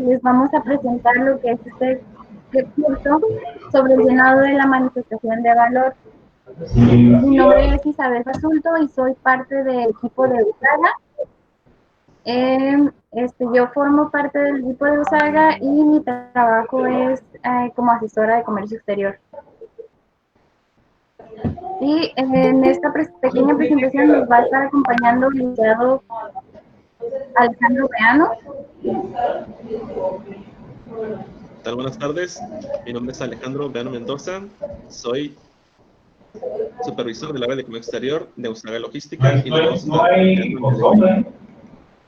les vamos a presentar lo que es este curso sobre el llenado de la manifestación de valor. Mi nombre es Isabel Basulto y soy parte del equipo de USAGA. Yo formo parte del equipo de USAGA y mi trabajo es como asesora de comercio exterior. Y en esta pequeña presentación nos va a estar acompañando el licenciado Alejandro Beano. ¿Qué tal? Buenas tardes. Mi nombre es Alejandro Beano Mendoza. Soy supervisor del área de comercio exterior de USAGA Logística y les vamos a estar acompañando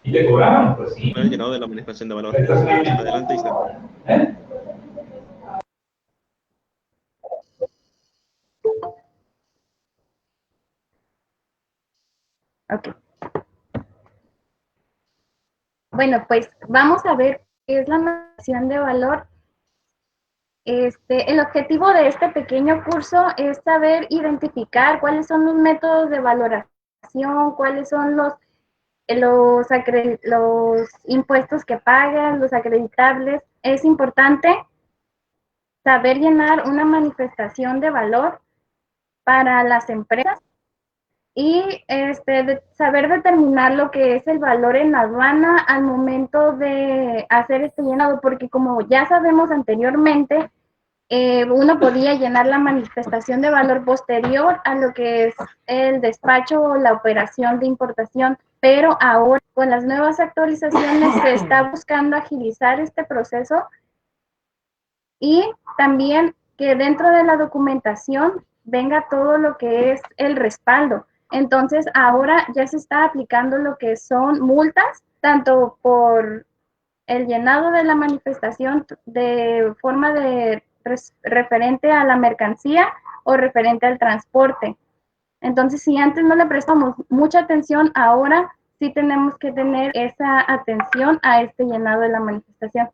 ¿Y te cobraban? Pues sí. con el llenado de la manifestación de valor. Adelante, Isa. Ok. Bueno, pues vamos a ver qué es la manifestación de valor. El objetivo de este pequeño curso es saber identificar cuáles son los métodos de valoración, cuáles son los impuestos que pagan, los acreditables. Es importante saber llenar una manifestación de valor para las empresas y saber determinar lo que es el valor en la aduana al momento de hacer este llenado, porque como ya sabemos anteriormente, uno podía llenar la manifestación de valor posterior a lo que es el despacho o la operación de importación, pero ahora con las nuevas actualizaciones se está buscando agilizar este proceso y también que dentro de la documentación venga todo lo que es el respaldo. Entonces ahora ya se está aplicando lo que son multas, tanto por el llenado de la manifestación de forma de referente a la mercancía o referente al transporte. Entonces, si antes no le prestamos mucha atención, ahora sí tenemos que tener esa atención a este llenado de la manifestación.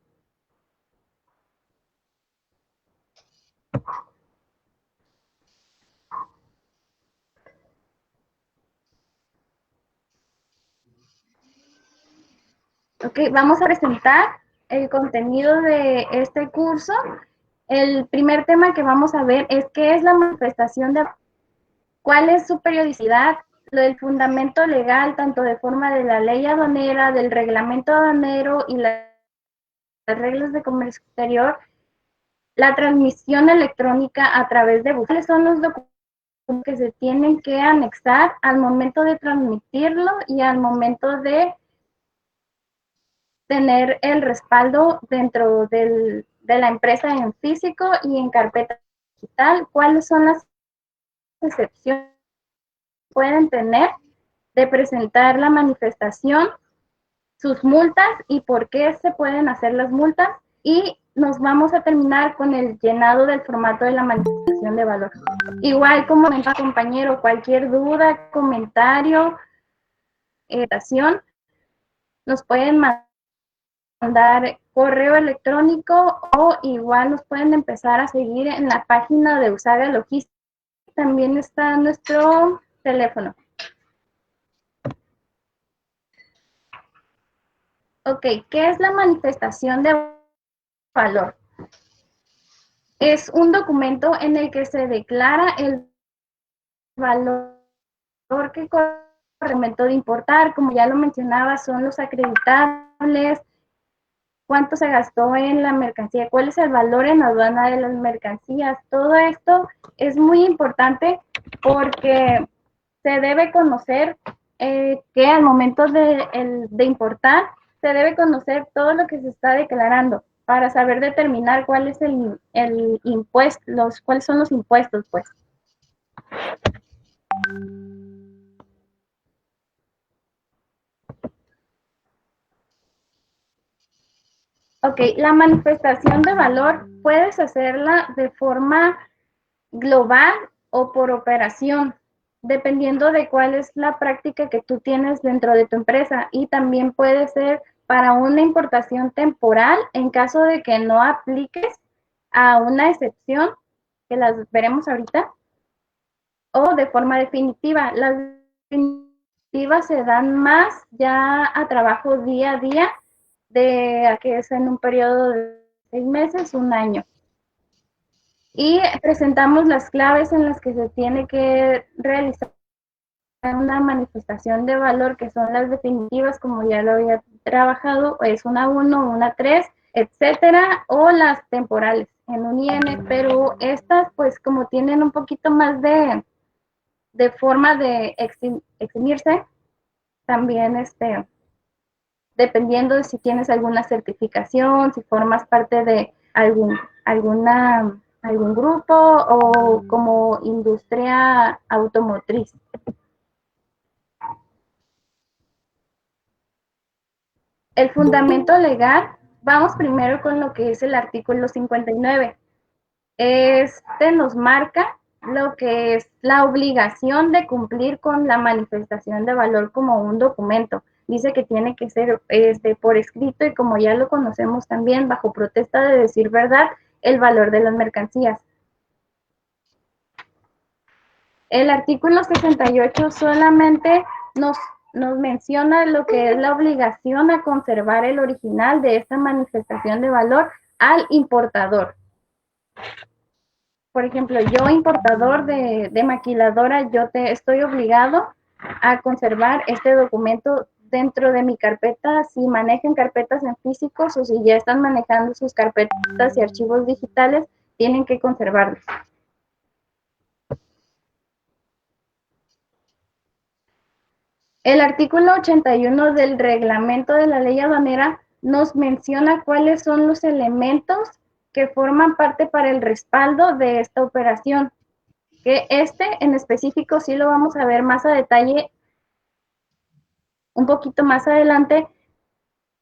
Ok, vamos a presentar el contenido de este curso. El primer tema que vamos a ver es qué es la manifestación de cuál es su periodicidad, lo del fundamento legal, tanto de forma de la ley aduanera, del reglamento aduanero y las reglas de comercio exterior, la transmisión electrónica a través de cuáles son los documentos que se tienen que anexar al momento de transmitirlo y al momento de tener el respaldo dentro de la empresa en físico y en carpeta digital, cuáles son las excepciones que pueden tener de presentar la manifestación, sus multas y por qué se pueden hacer las multas, y nos vamos a terminar con el llenado del formato de la manifestación de valor. Igual como compañero, cualquier duda, comentario, nos pueden mandar correo electrónico o igual nos pueden empezar a seguir en la página de USAGA Logística. También está nuestro teléfono. Ok, ¿qué es la manifestación de valor? Es un documento en el que se declara el valor que corre al momento de importar. Como ya lo mencionaba, son los acreditables, cuánto se gastó en la mercancía, cuál es el valor en la aduana de las mercancías. Todo esto es muy importante porque se debe conocer que al momento de importar, se debe conocer todo lo que se está declarando para saber determinar cuál es el impuesto, cuáles son los impuestos, pues. Ok, la manifestación de valor puedes hacerla de forma global o por operación, dependiendo de cuál es la práctica que tú tienes dentro de tu empresa, y también puede ser para una importación temporal en caso de que no apliques a una excepción, que las veremos ahorita, o de forma definitiva. Las definitivas se dan más ya a trabajo día a día de a que es en un periodo de 6 meses, un año. Y presentamos las claves en las que se tiene que realizar una manifestación de valor, que son las definitivas, como ya lo había trabajado, es una 1, una 3, etcétera, o las temporales en un IN, pero estas pues como tienen un poquito más de forma de eximirse, también dependiendo de si tienes alguna certificación, si formas parte de algún grupo o como industria automotriz. El fundamento legal, vamos primero con lo que es el artículo 59. Nos marca lo que es la obligación de cumplir con la manifestación de valor como un documento. Dice que tiene que ser por escrito y, como ya lo conocemos también, bajo protesta de decir verdad, el valor de las mercancías. El artículo 68 solamente nos menciona lo que es la obligación a conservar el original de esta manifestación de valor al importador. Por ejemplo, yo, importador de maquiladora, yo estoy obligado a conservar este documento dentro de mi carpeta. Si manejan carpetas en físicos o si ya están manejando sus carpetas y archivos digitales, tienen que conservarlos. El artículo 81 del reglamento de la ley aduanera nos menciona cuáles son los elementos que forman parte para el respaldo de esta operación. Que en específico sí lo vamos a ver más a detalle un poquito más adelante,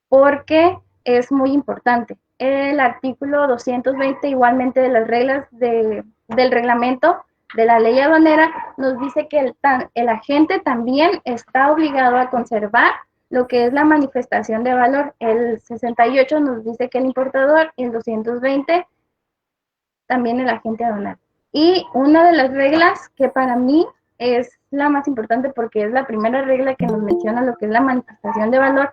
porque es muy importante. El artículo 220 igualmente de las reglas del reglamento de la ley aduanera nos dice que el agente también está obligado a conservar lo que es la manifestación de valor. El 68 nos dice que el importador, y el 220 también el agente aduanal. Y una de las reglas que para mí es la más importante, porque es la primera regla que nos menciona lo que es la manifestación de valor,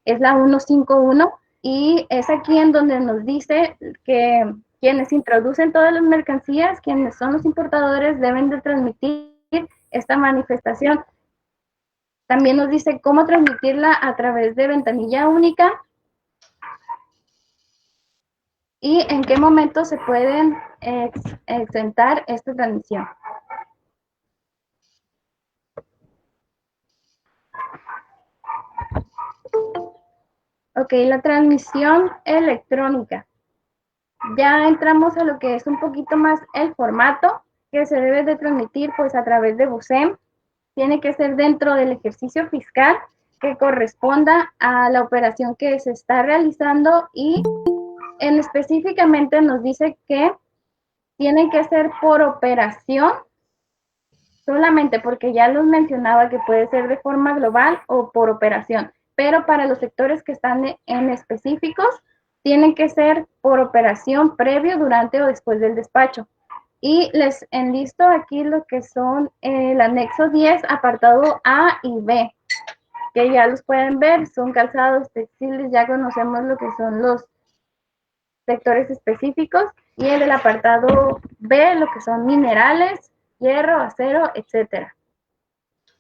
es la 151, y es aquí en donde nos dice que quienes introducen todas las mercancías, quienes son los importadores, deben de transmitir esta manifestación. También nos dice cómo transmitirla a través de ventanilla única y en qué momento se pueden exentar esta transmisión. Ok, la transmisión electrónica. Ya entramos a lo que es un poquito más el formato que se debe de transmitir pues a través de BUSEM. Tiene que ser dentro del ejercicio fiscal que corresponda a la operación que se está realizando, y específicamente nos dice que tiene que ser por operación solamente, porque ya los mencionaba que puede ser de forma global o por operación, pero para los sectores que están en específicos, tienen que ser por operación previo, durante o después del despacho. Y les enlisto aquí lo que son el anexo 10, apartado A y B, que ya los pueden ver, son calzados, textiles, ya conocemos lo que son los sectores específicos, y en el apartado B, lo que son minerales, hierro, acero, etcétera.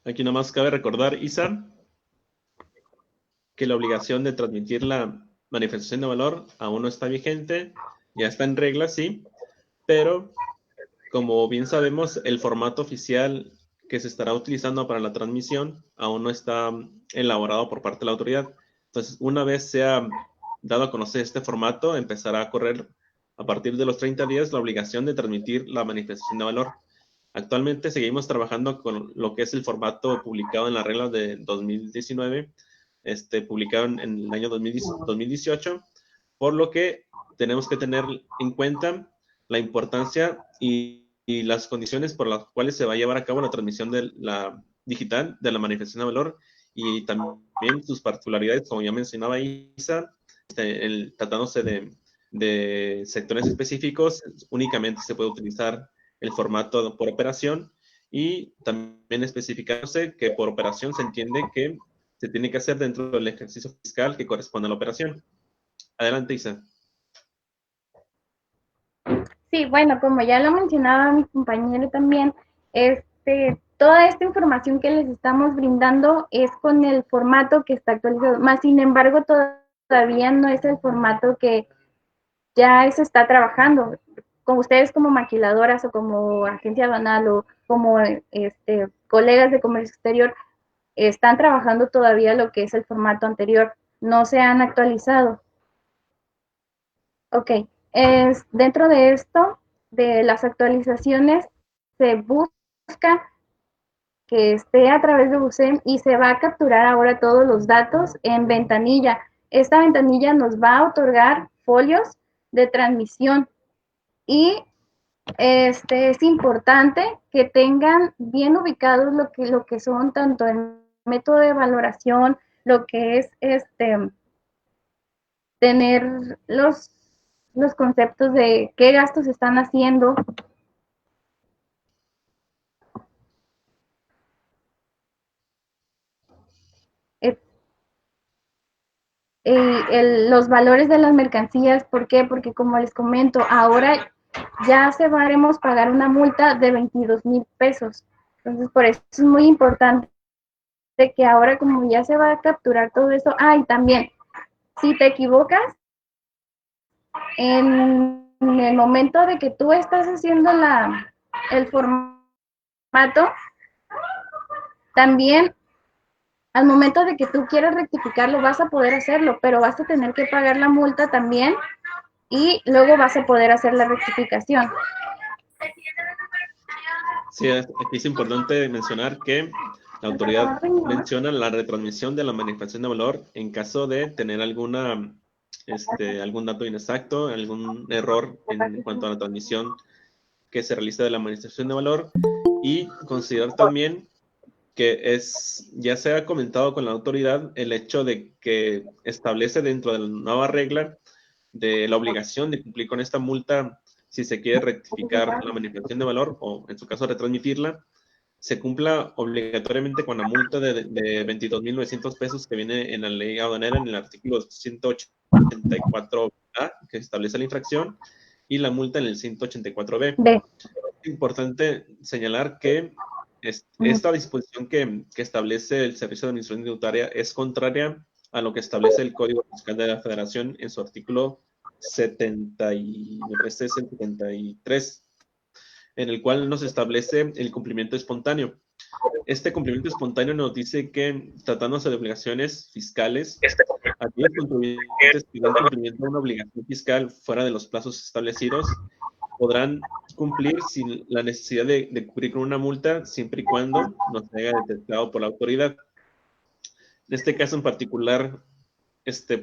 Aquí nomás cabe recordar, Isa, que la obligación de transmitir la manifestación de valor aún no está vigente, ya está en regla, sí, pero como bien sabemos, el formato oficial que se estará utilizando para la transmisión aún no está elaborado por parte de la autoridad. Entonces, una vez sea dado a conocer este formato, empezará a correr a partir de los 30 días la obligación de transmitir la manifestación de valor. Actualmente seguimos trabajando con lo que es el formato publicado en la regla de 2019, publicado en el año 2018, por lo que tenemos que tener en cuenta la importancia y las condiciones por las cuales se va a llevar a cabo la transmisión de la digital de la manifestación de valor, y también sus particularidades, como ya mencionaba Isa, tratándose de sectores específicos, únicamente se puede utilizar el formato por operación, y también especificándose que por operación se entiende que se tiene que hacer dentro del ejercicio fiscal que corresponde a la operación. Adelante, Isa. Sí, bueno, como ya lo mencionaba mi compañero también, toda esta información que les estamos brindando es con el formato que está actualizado, más sin embargo todavía no es el formato que ya se está trabajando. Con ustedes como maquiladoras o como agencia aduanal o como colegas de comercio exterior, están trabajando todavía lo que es el formato anterior, no se han actualizado. Ok, dentro de esto, de las actualizaciones, se busca que esté a través de BUSEM y se va a capturar ahora todos los datos en ventanilla. Esta ventanilla nos va a otorgar folios de transmisión y es importante que tengan bien ubicados lo que son tanto el método de valoración, lo que es tener los conceptos de qué gastos están haciendo. Los valores de las mercancías, ¿por qué? Porque como les comento, ahora ya haremos pagar una multa de 22,000 pesos. Entonces, por eso es muy importante que ahora como ya se va a capturar todo eso, y también, si te equivocas, en el momento de que tú estás haciendo el formato, también al momento de que tú quieras rectificarlo vas a poder hacerlo, pero vas a tener que pagar la multa también y luego vas a poder hacer la rectificación. Sí, aquí es importante mencionar que la autoridad menciona la retransmisión de la manifestación de valor en caso de tener algún dato inexacto, algún error en cuanto a la transmisión que se realiza de la manifestación de valor, y considerar también que ya se ha comentado con la autoridad el hecho de que establece dentro de la nueva regla de la obligación de cumplir con esta multa si se quiere rectificar la manifestación de valor o en su caso retransmitirla, se cumpla obligatoriamente con la multa de 22,900 pesos que viene en la ley aduanera en el artículo 184A que establece la infracción y la multa en el 184B. Es importante señalar que esta disposición que establece el Servicio de Administración Tributaria es contraria a lo que establece el Código Fiscal de la Federación en su artículo 73, en el cual nos establece el cumplimiento espontáneo. Este cumplimiento espontáneo nos dice que, tratándose de obligaciones fiscales, aquellos contribuyentes que dan cumplimiento a una obligación fiscal fuera de los plazos establecidos podrán cumplir sin la necesidad de cumplir con una multa, siempre y cuando no se haya detectado por la autoridad. En este caso en particular,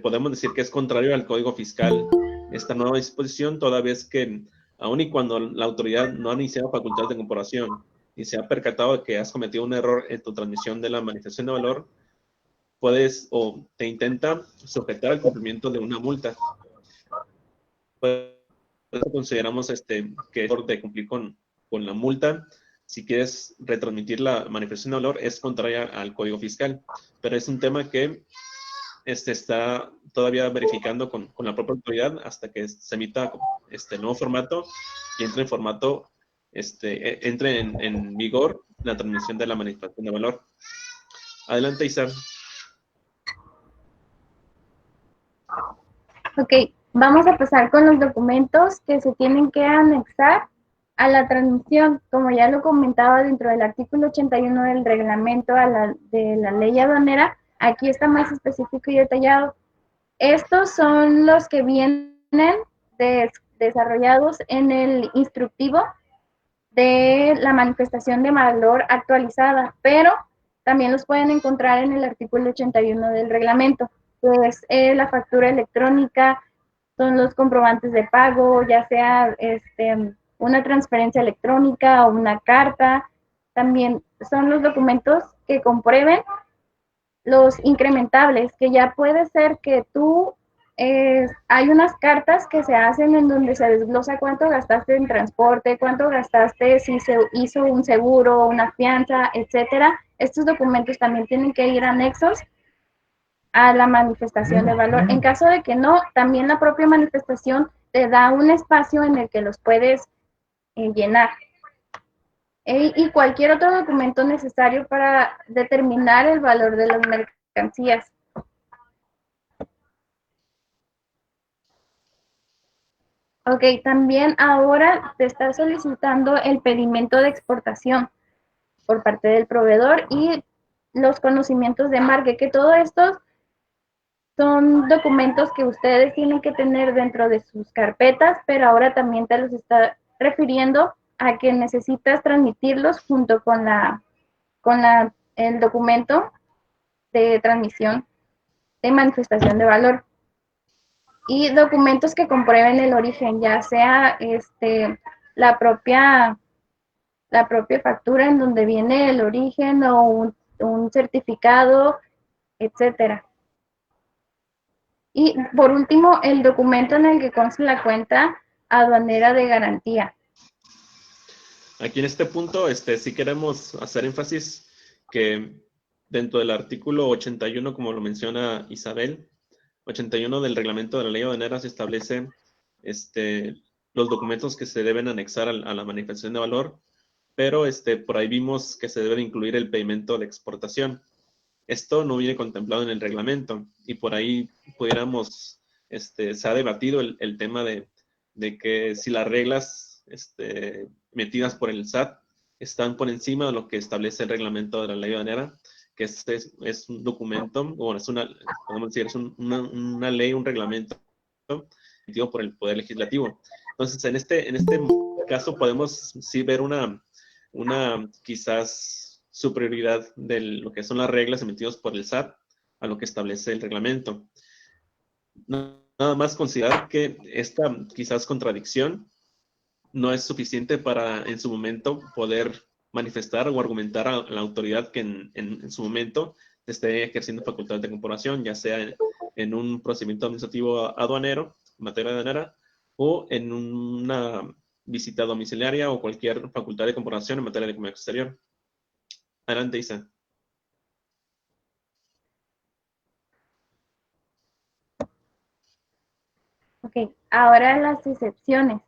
podemos decir que es contrario al Código Fiscal esta nueva disposición, toda vez que, aun y cuando la autoridad no ha iniciado facultades de comprobación y se ha percatado de que has cometido un error en tu transmisión de la manifestación de valor, puedes o te intenta sujetar al cumplimiento de una multa. Por eso consideramos que de cumplir con la multa, si quieres retransmitir la manifestación de valor, es contraria al Código Fiscal, pero es un tema que está todavía verificando con la propia autoridad hasta que se emita este nuevo formato y entre en formato, entre en vigor la transmisión de la manifestación de valor. Adelante, Isa. Ok, vamos a pasar con los documentos que se tienen que anexar a la transmisión. Como ya lo comentaba dentro del artículo 81 del reglamento de la ley aduanera, aquí está más específico y detallado. Estos son los que vienen desarrollados en el instructivo de la manifestación de valor actualizada, pero también los pueden encontrar en el artículo 81 del reglamento. Pues la factura electrónica, son los comprobantes de pago, ya sea una transferencia electrónica o una carta. También son los documentos que comprueben los incrementables, que ya puede ser que tú, hay unas cartas que se hacen en donde se desglosa cuánto gastaste en transporte, cuánto gastaste si se hizo un seguro, una fianza, etcétera. Estos documentos también tienen que ir anexos a la manifestación de valor. En caso de que no, también la propia manifestación te da un espacio en el que los puedes llenar. Y cualquier otro documento necesario para determinar el valor de las mercancías. Ok, también ahora te está solicitando el pedimento de exportación por parte del proveedor y los conocimientos de marca, que todo estos son documentos que ustedes tienen que tener dentro de sus carpetas, pero ahora también te los está refiriendo a que necesitas transmitirlos junto con el documento de transmisión de manifestación de valor y documentos que comprueben el origen, ya sea la propia factura en donde viene el origen o un certificado, etcétera. Y por último, el documento en el que consta la cuenta aduanera de garantía. Aquí en este punto, sí queremos hacer énfasis que dentro del artículo 81, como lo menciona Isabel, 81 del reglamento de la ley aduanera se establece los documentos que se deben anexar a la manifestación de valor, pero por ahí vimos que se debe incluir el pedimento de exportación. Esto no viene contemplado en el reglamento y por ahí pudiéramos, se ha debatido el tema de que si las reglas metidas por el SAT están por encima de lo que establece el reglamento de la ley aduanera, que es un documento, o es podemos decir, es una ley, un reglamento emitido por el Poder Legislativo. Entonces, en este caso podemos sí ver una quizás superioridad de lo que son las reglas emitidas por el SAT a lo que establece el reglamento. Nada más considerar que esta quizás contradicción no es suficiente para en su momento poder manifestar o argumentar a la autoridad que en su momento esté ejerciendo facultad de comprobación, ya sea en un procedimiento administrativo aduanero, en materia aduanera, o en una visita domiciliaria o cualquier facultad de comprobación en materia de comercio exterior. Adelante, Isa. Ok, ahora las excepciones.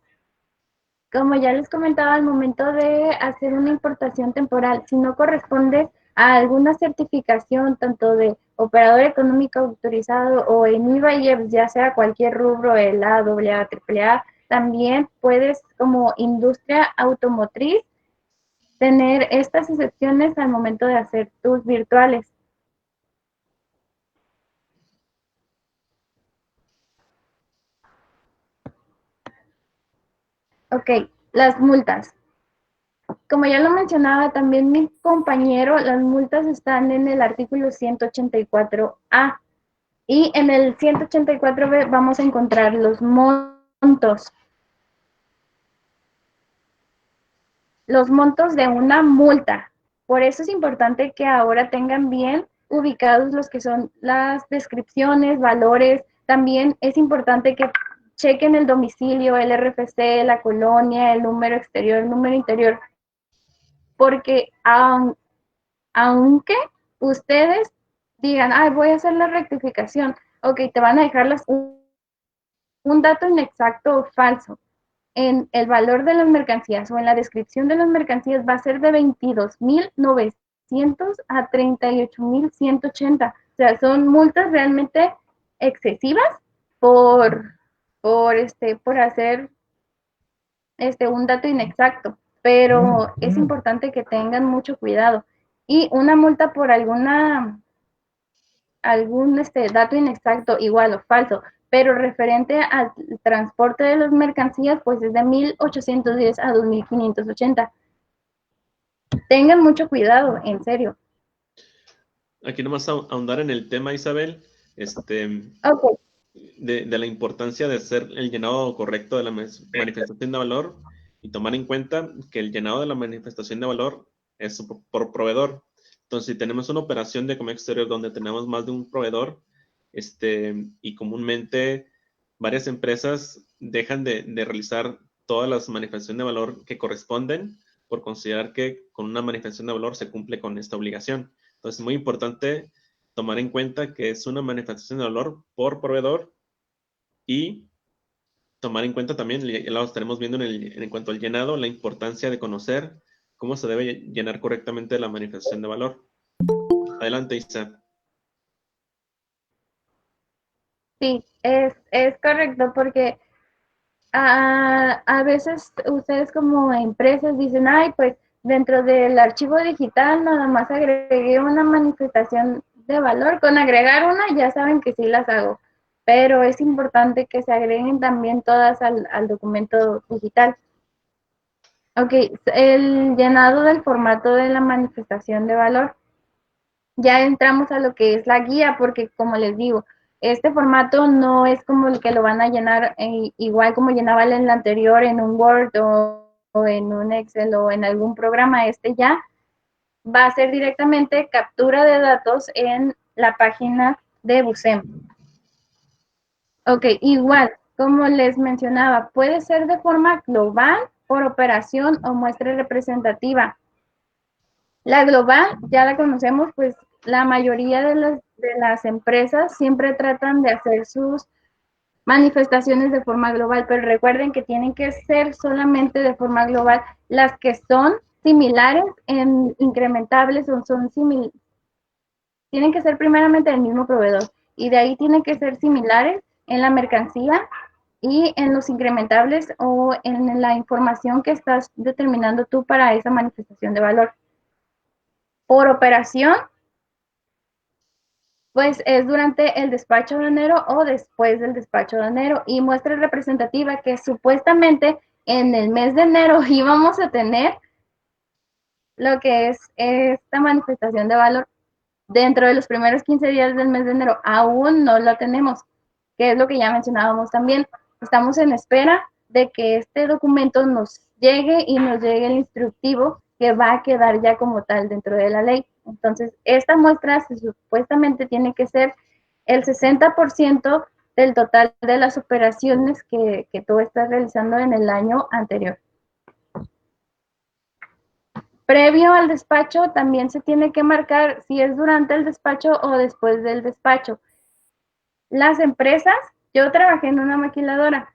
Como ya les comentaba, al momento de hacer una importación temporal, si no corresponde a alguna certificación, tanto de operador económico autorizado o en IVA y IEPS, ya sea cualquier rubro, el A, AA, AAA, también puedes, como industria automotriz, tener estas excepciones al momento de hacer tus virtuales. Ok, las multas. Como ya lo mencionaba también mi compañero, las multas están en el artículo 184A y en el 184B vamos a encontrar los montos. Los montos de una multa. Por eso es importante que ahora tengan bien ubicados los que son las descripciones, valores. También es importante que chequen el domicilio, el RFC, la colonia, el número exterior, el número interior, porque aunque ustedes digan, ay, voy a hacer la rectificación, ok, te van a dejar un dato inexacto o falso. En el valor de las mercancías o en la descripción de las mercancías va a ser de 22,900 a 38,180. O sea, son multas realmente excesivas por hacer un dato inexacto, pero es importante que tengan mucho cuidado. Y una multa por algún dato inexacto, igual o falso, pero referente al transporte de las mercancías, pues es de 1,810 a 2,580. Tengan mucho cuidado, en serio. Aquí nomás ahondar en el tema, Isabel, Okay. de la importancia de hacer el llenado correcto de la manifestación de valor y tomar en cuenta que el llenado de la manifestación de valor es por proveedor. Entonces, si tenemos una operación de comercio exterior donde tenemos más de un proveedor, y comúnmente varias empresas dejan de realizar todas las manifestaciones de valor que corresponden por considerar que con una manifestación de valor se cumple con esta obligación. Entonces, es muy importante tomar en cuenta que es una manifestación de valor por proveedor y tomar en cuenta también, ya lo estaremos viendo en cuanto al llenado, la importancia de conocer cómo se debe llenar correctamente la manifestación de valor. Adelante, Isa. Sí, es correcto porque a veces ustedes como empresas dicen, ay, pues dentro del archivo digital nada más agregué una manifestación de valor. Con agregar una ya saben que sí las hago, pero es importante que se agreguen también todas al documento digital. Ok, el llenado del formato de la manifestación de valor. Ya entramos a lo que es la guía, porque como les digo, este formato no es como el que lo van a llenar igual como llenaba el anterior en un Word o en un Excel o en algún programa. Este ya va a ser directamente captura de datos en la página de BUSEM. Ok, igual, como les mencionaba, puede ser de forma global, por operación o muestra representativa. La global ya la conocemos, pues la mayoría de las empresas siempre tratan de hacer sus manifestaciones de forma global, pero recuerden que tienen que ser solamente de forma global las que son similares en incrementables o son similares, tienen que ser primeramente del mismo proveedor y de ahí tienen que ser similares en la mercancía y en los incrementables o en la información que estás determinando tú para esa manifestación de valor. Por operación, pues es durante el despacho de enero o después del despacho de enero. Y muestra representativa que supuestamente en el mes de enero íbamos a tener lo que es esta manifestación de valor dentro de los primeros 15 días del mes de enero. Aún no la tenemos, que es lo que ya mencionábamos también. Estamos en espera de que este documento nos llegue y nos llegue el instructivo que va a quedar ya como tal dentro de la ley. Entonces, esta muestra supuestamente tiene que ser el 60% del total de las operaciones que tú estás realizando en el año anterior. Previo al despacho también se tiene que marcar si es durante el despacho o después del despacho. Las empresas, yo trabajé en una maquiladora,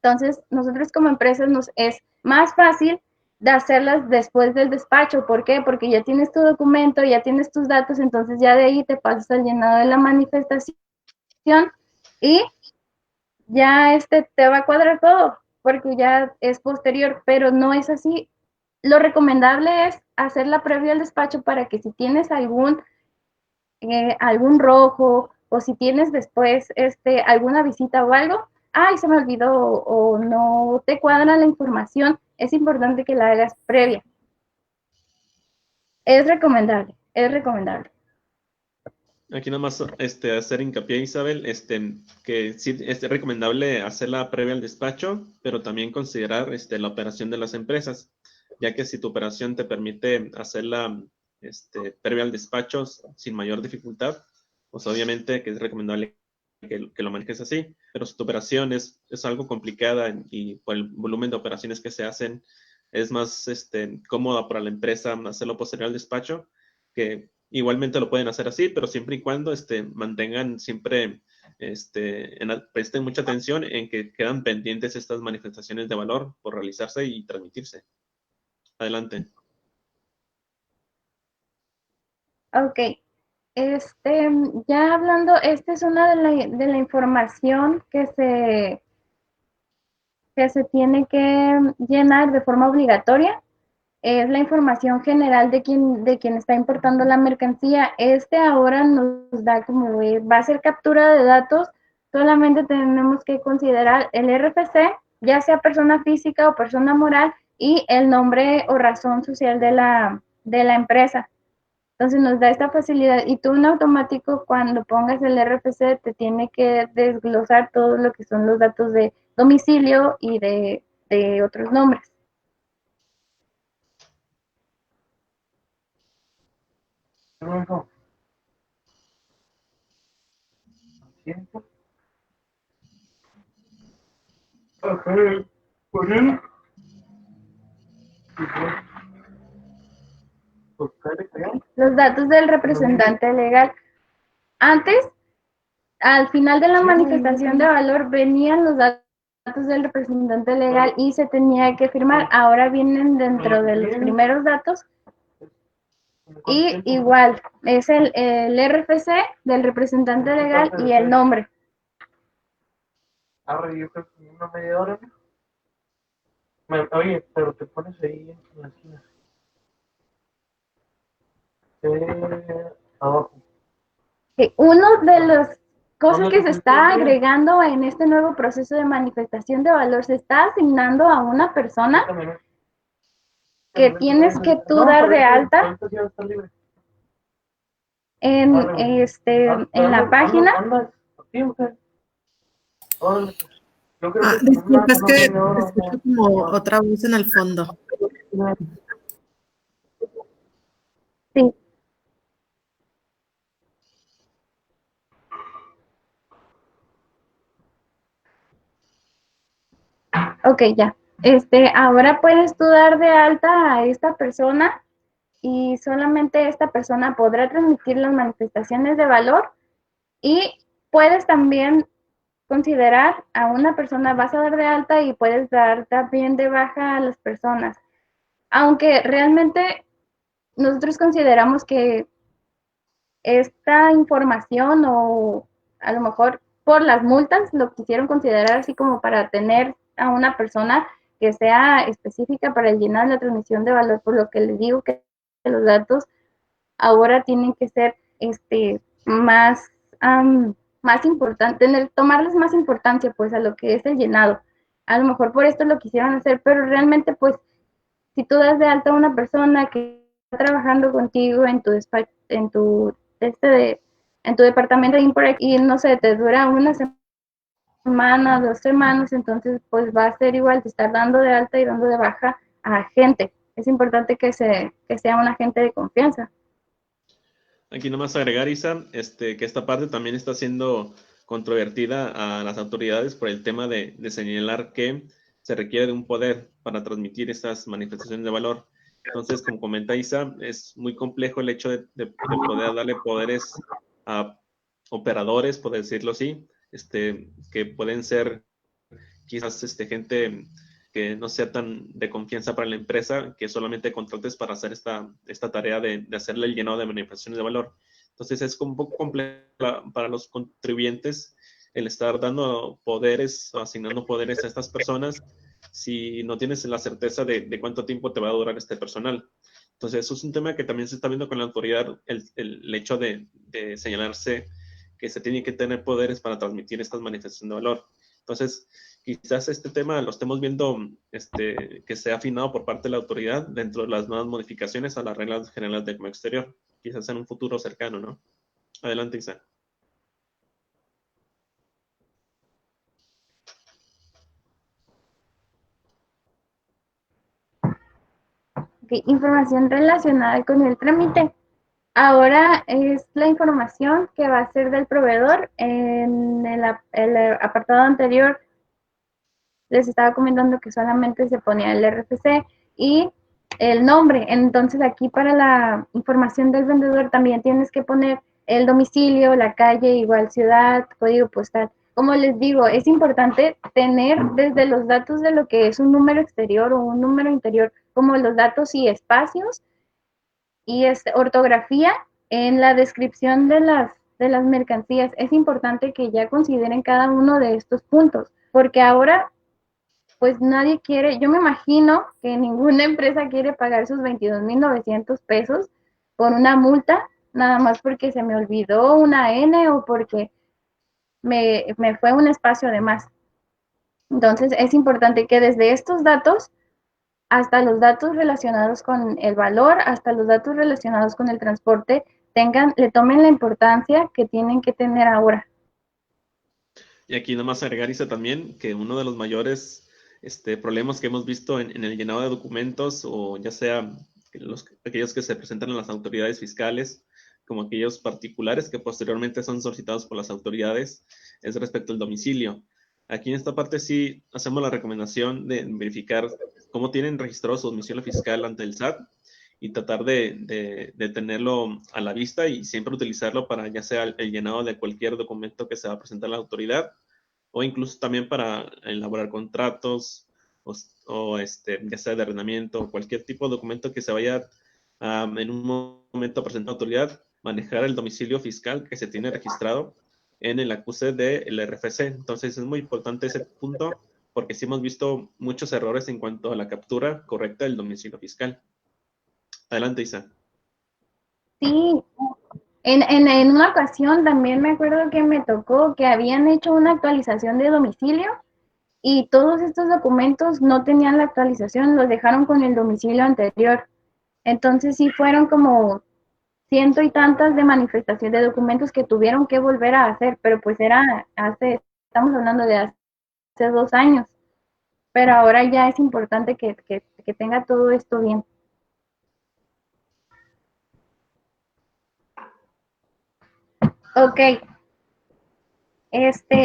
entonces nosotros como empresas nos es más fácil de hacerlas después del despacho. ¿Por qué? Porque ya tienes tu documento, ya tienes tus datos, entonces ya de ahí te pasas al llenado de la manifestación y ya te va a cuadrar todo, porque ya es posterior, pero no es así. Lo recomendable es hacerla previo al despacho para que si tienes algún rojo o si tienes después alguna visita o algo, ay, se me olvidó o no te cuadra la información, es importante que la hagas previa. Es recomendable, es recomendable. Aquí nada más hacer hincapié, Isabel, que sí es recomendable hacerla previa al despacho, pero también considerar la operación de las empresas, ya que si tu operación te permite hacerla previa al despacho sin mayor dificultad, pues obviamente que es recomendable que lo manejes así, pero si tu operación es algo complicada y por el volumen de operaciones que se hacen, es más cómoda para la empresa hacerlo posterior al despacho, que igualmente lo pueden hacer así, pero siempre y cuando mantengan siempre, presten mucha atención en que quedan pendientes estas manifestaciones de valor por realizarse y transmitirse. Adelante. Ok, ya hablando, esta es una de la información que se tiene que llenar de forma obligatoria. Es la información general de quien está importando la mercancía. Ahora nos da como va a ser captura de datos, solamente tenemos que considerar el RFC, ya sea persona física o persona moral, y el nombre o razón social de la empresa. Entonces nos da esta facilidad y tú en automático cuando pongas el RFC te tiene que desglosar todo lo que son los datos de domicilio y de otros nombres. Los datos del representante legal. Antes, al final de la manifestación de valor, venían los datos del representante legal y se tenía que firmar. Ahora vienen dentro de los primeros datos. Y igual, es el RFC del representante legal y el nombre. Yo creo que una media hora. Oye, pero te pones ahí en la esquina. Abajo. Uno de las cosas que se está agregando en este nuevo proceso de manifestación de valor, se está asignando a una persona que tienes que tú dar de alta en la página. Disculpa, es que escucho como otra voz en el fondo. Sí. Ok, ya. Ahora puedes tú dar de alta a esta persona y solamente esta persona podrá transmitir las manifestaciones de valor y puedes también considerar a una persona, vas a dar de alta y puedes dar también de baja a las personas. Aunque realmente nosotros consideramos que esta información o a lo mejor por las multas lo quisieron considerar así como para tener a una persona que sea específica para el llenar la transmisión de valor, por lo que les digo que los datos ahora tienen que ser más, más importante, tomarles más importancia pues a lo que es el llenado. A lo mejor por esto lo quisieron hacer, pero realmente pues si tú das de alta a una persona que está trabajando contigo en tu despacho, en tu departamento de import y no sé, te dura una semana, 2 semanas, entonces pues va a ser igual de estar dando de alta y dando de baja a gente. Es importante que sea un agente de confianza. Aquí nomás agregar, Isa, que esta parte también está siendo controvertida a las autoridades por el tema de señalar que se requiere de un poder para transmitir estas manifestaciones de valor. Entonces, como comenta Isa, es muy complejo el hecho de poder darle poderes a operadores, por decirlo así, que pueden ser quizás gente que no sea tan de confianza para la empresa, que solamente contrates para hacer esta tarea de hacerle el llenado de manifestaciones de valor. Entonces es un poco complejo para los contribuyentes el estar dando poderes o asignando poderes a estas personas si no tienes la certeza de cuánto tiempo te va a durar este personal. Entonces eso es un tema que también se está viendo con la autoridad, el hecho de señalarse que se tiene que tener poderes para transmitir estas manifestaciones de valor. Entonces, quizás este tema lo estemos viendo que sea afinado por parte de la autoridad dentro de las nuevas modificaciones a las reglas generales del comercio exterior, quizás en un futuro cercano, ¿no? Adelante, Isa. Okay, información relacionada con el trámite. Ahora es la información que va a ser del proveedor. En el apartado anterior les estaba comentando que solamente se ponía el RFC y el nombre. Entonces aquí para la información del vendedor también tienes que poner el domicilio, la calle, igual ciudad, código postal. Como les digo, es importante tener desde los datos de lo que es un número exterior o un número interior, como los datos y espacios y ortografía en la descripción de las mercancías. Es importante que ya consideren cada uno de estos puntos, porque ahora pues nadie quiere, yo me imagino que ninguna empresa quiere pagar sus 22,900 pesos por una multa, nada más porque se me olvidó una N o porque me fue un espacio de más. Entonces es importante que desde estos datos hasta los datos relacionados con el valor, hasta los datos relacionados con el transporte, le tomen la importancia que tienen que tener ahora. Y aquí nada más agregar, Isa, también que uno de los mayores problemas que hemos visto en el llenado de documentos, o ya sea aquellos que se presentan en las autoridades fiscales, como aquellos particulares que posteriormente son solicitados por las autoridades, es respecto al domicilio. Aquí en esta parte sí hacemos la recomendación de verificar cómo tienen registrado su domicilio fiscal ante el SAT y tratar de tenerlo a la vista y siempre utilizarlo para ya sea el llenado de cualquier documento que se va a presentar a la autoridad o incluso también para elaborar contratos o ya sea de arrendamiento o cualquier tipo de documento que se vaya en un momento a presentar a la autoridad, manejar el domicilio fiscal que se tiene registrado en el acuse del RFC. Entonces es muy importante ese punto porque sí hemos visto muchos errores en cuanto a la captura correcta del domicilio fiscal. Adelante, Isa. Sí, en una ocasión también me acuerdo que me tocó que habían hecho una actualización de domicilio y todos estos documentos no tenían la actualización, los dejaron con el domicilio anterior. Entonces sí fueron como ciento y tantas de manifestación de documentos que tuvieron que volver a hacer, pero pues estamos hablando de hace 2 años, pero ahora ya es importante que tenga todo esto bien. Ok,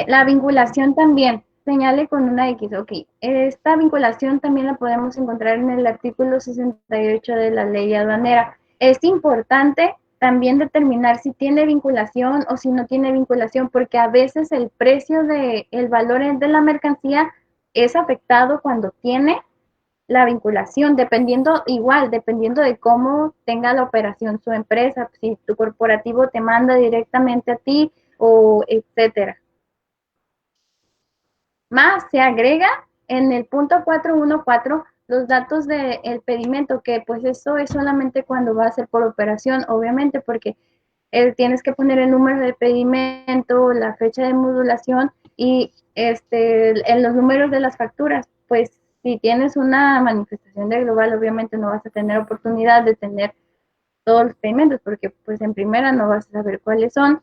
la vinculación también, señale con una X, ok. Esta vinculación también la podemos encontrar en el artículo 68 de la ley aduanera. Es importante también determinar si tiene vinculación o si no tiene vinculación, porque a veces el precio el valor de la mercancía es afectado cuando tiene la vinculación, dependiendo de cómo tenga la operación su empresa, si tu corporativo te manda directamente a ti o etcétera. Más se agrega en el punto 414 los datos del pedimento, que pues eso es solamente cuando va a ser por operación, obviamente, porque tienes que poner el número de pedimento, la fecha de modulación y en los números de las facturas. Pues si tienes una manifestación de global, obviamente no vas a tener oportunidad de tener todos los pedimentos, porque pues en primera no vas a saber cuáles son,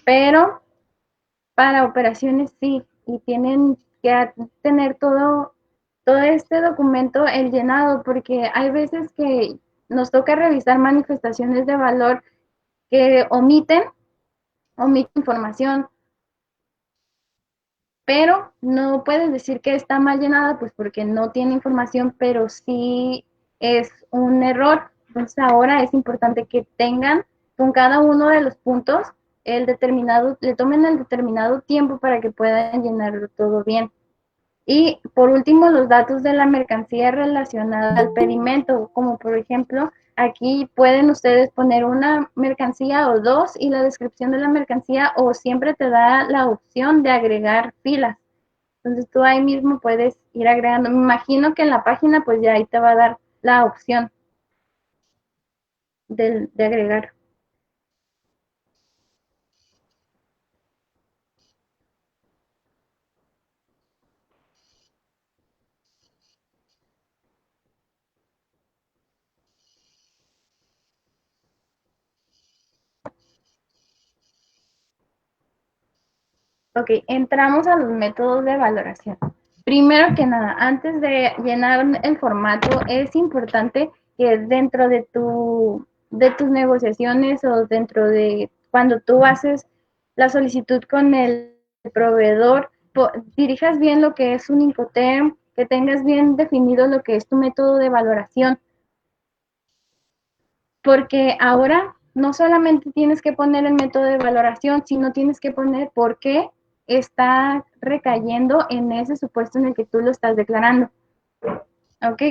pero para operaciones sí, y tienen que tener todo este documento el llenado, porque hay veces que nos toca revisar manifestaciones de valor que omiten información, pero no puedes decir que está mal llenada, pues porque no tiene información, pero sí es un error. Entonces ahora es importante que tengan con cada uno de los puntos le tomen el determinado tiempo para que puedan llenarlo todo bien. Y por último, los datos de la mercancía relacionada al pedimento, como por ejemplo, aquí pueden ustedes poner una mercancía o dos y la descripción de la mercancía, o siempre te da la opción de agregar filas. Entonces tú ahí mismo puedes ir agregando. Me imagino que en la página pues ya ahí te va a dar la opción de agregar. Ok, entramos a los métodos de valoración. Primero que nada, antes de llenar el formato, es importante que dentro de tus negociaciones o dentro de cuando tú haces la solicitud con el proveedor, dirijas bien lo que es un Incoterm, que tengas bien definido lo que es tu método de valoración. Porque ahora no solamente tienes que poner el método de valoración, sino tienes que poner por qué está recayendo en ese supuesto en el que tú lo estás declarando. ¿Ok?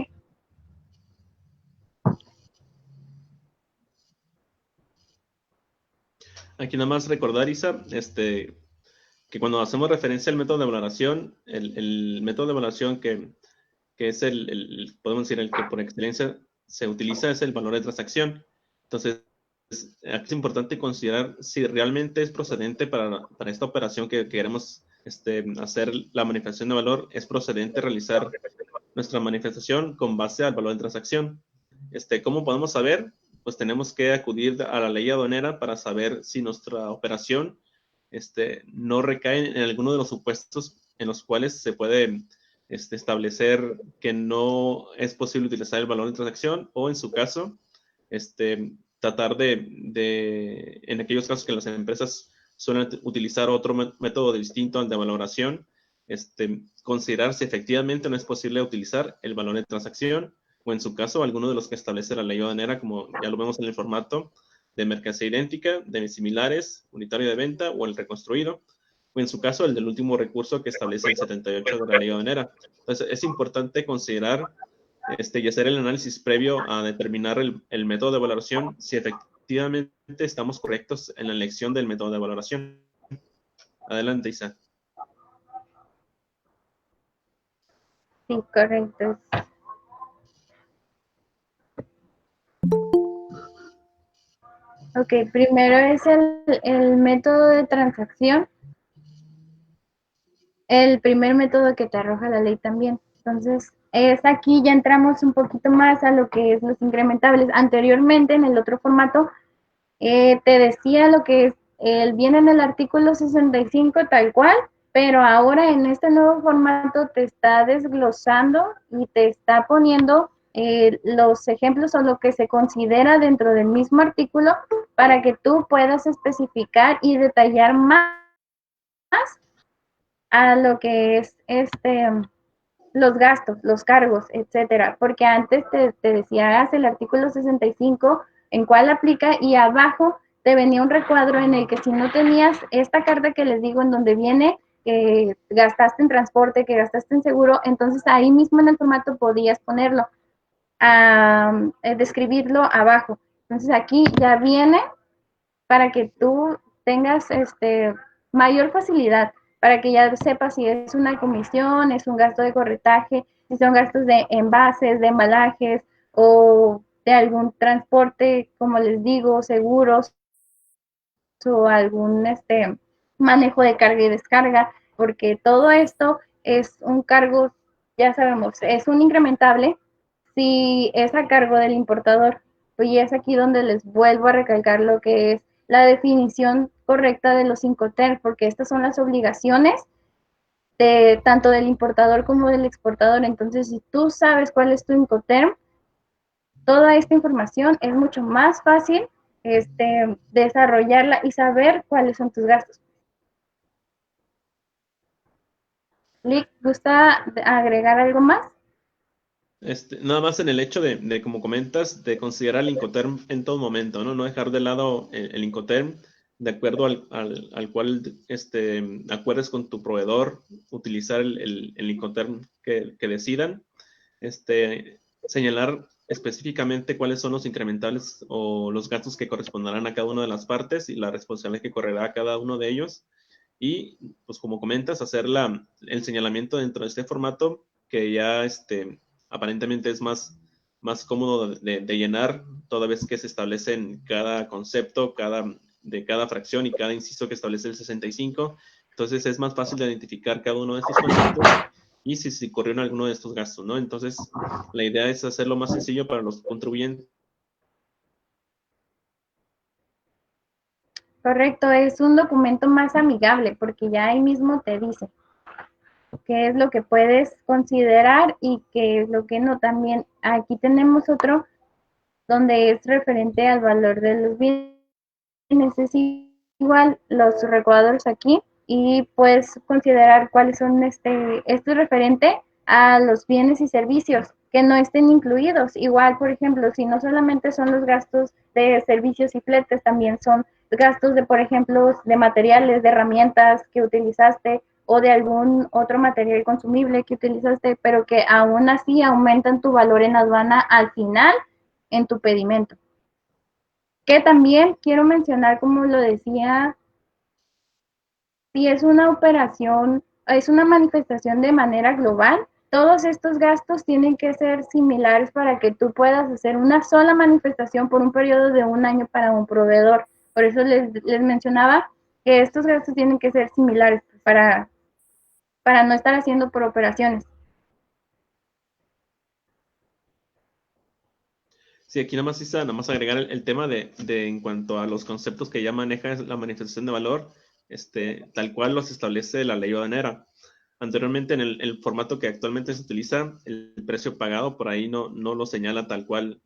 Aquí nada más recordar, Isa, que cuando hacemos referencia al método de valoración, el método de valoración que es podemos decir, el que por excelencia se utiliza es el valor de transacción. Entonces, aquí es importante considerar si realmente es procedente para esta operación que queremos hacer la manifestación de valor, es procedente realizar nuestra manifestación con base al valor de transacción. ¿Cómo podemos saber? Pues tenemos que acudir a la ley aduanera para saber si nuestra operación no recae en alguno de los supuestos en los cuales se puede establecer que no es posible utilizar el valor de transacción, o en su caso, tratar en aquellos casos que las empresas suelen utilizar otro método distinto al de valoración, considerar si efectivamente no es posible utilizar el valor de transacción, o en su caso, alguno de los que establece la ley aduanera, como ya lo vemos en el formato de mercancía idéntica, de similares, unitario de venta o el reconstruido, o en su caso, el del último recurso que establece el 78 de la ley aduanera. Entonces, es importante considerar y hacer el análisis previo a determinar el método de valoración, si efectivamente estamos correctos en la elección del método de valoración. Adelante, Isa. Sí, correcto. Ok, primero es el método de transacción. El primer método que te arroja la ley también. Entonces, es aquí ya entramos un poquito más a lo que es los incrementables. Anteriormente, en el otro formato, te decía lo que es el bien en el artículo 65 tal cual, pero ahora en este nuevo formato te está desglosando y te está poniendo los ejemplos o lo que se considera dentro del mismo artículo para que tú puedas especificar y detallar más a lo que es los gastos, los cargos, etcétera, porque antes te decías el artículo 65 en cuál aplica y abajo te venía un recuadro en el que si no tenías esta carta que les digo en donde viene que gastaste en transporte, que gastaste en seguro, entonces ahí mismo en el formato podías ponerlo, describirlo abajo. Entonces aquí ya viene para que tú tengas mayor facilidad, para que ya sepas si es una comisión, es un gasto de corretaje, si son gastos de envases, de embalajes o de algún transporte, como les digo, seguros o algún manejo de carga y descarga, porque todo esto es un cargo, ya sabemos, es un incrementable si es a cargo del importador. Y es aquí donde les vuelvo a recalcar lo que es la definición correcta de los Incoterms, porque estas son las obligaciones de tanto del importador como del exportador. Entonces, si tú sabes cuál es tu Incoterm, toda esta información es mucho más fácil desarrollarla y saber cuáles son tus gastos. Lick, ¿gusta agregar algo más? Nada más en el hecho de, como comentas, de considerar el Incoterm en todo momento, ¿no? No dejar de lado el Incoterm de acuerdo al cual acuerdes con tu proveedor, utilizar el Incoterm que decidan, señalar específicamente cuáles son los incrementales o los gastos que corresponderán a cada una de las partes y la responsabilidad que correrá a cada uno de ellos. Y, pues como comentas, hacer el señalamiento dentro de este formato que ya aparentemente es más cómodo de llenar, toda vez que se establece en cada concepto, de cada fracción y cada inciso que establece el 65. Entonces es más fácil de identificar cada uno de estos conceptos y si corrieron alguno de estos gastos, ¿no? Entonces la idea es hacerlo más sencillo para los contribuyentes. Correcto, es un documento más amigable porque ya ahí mismo te dice qué es lo que puedes considerar y qué es lo que no. También aquí tenemos otro donde es referente al valor de los bienes. Es igual los recaudadores aquí y puedes considerar cuáles son esto es referente a los bienes y servicios que no estén incluidos. Igual, por ejemplo, si no solamente son los gastos de servicios y fletes, también son gastos de, por ejemplo, de materiales, de herramientas que utilizaste o de algún otro material consumible que utilizaste, pero que aún así aumentan tu valor en aduana al final en tu pedimento. Que también quiero mencionar, como lo decía, si es una operación, es una manifestación de manera global, todos estos gastos tienen que ser similares para que tú puedas hacer una sola manifestación por un periodo de 1 año para un proveedor. Por eso les mencionaba que estos gastos tienen que ser similares para no estar haciendo por operaciones. Sí, aquí nada más agregar el tema de en cuanto a los conceptos que ya maneja la manifestación de valor, tal cual los establece la ley aduanera. Anteriormente, en el formato que actualmente se utiliza, el precio pagado por ahí no lo señala tal cual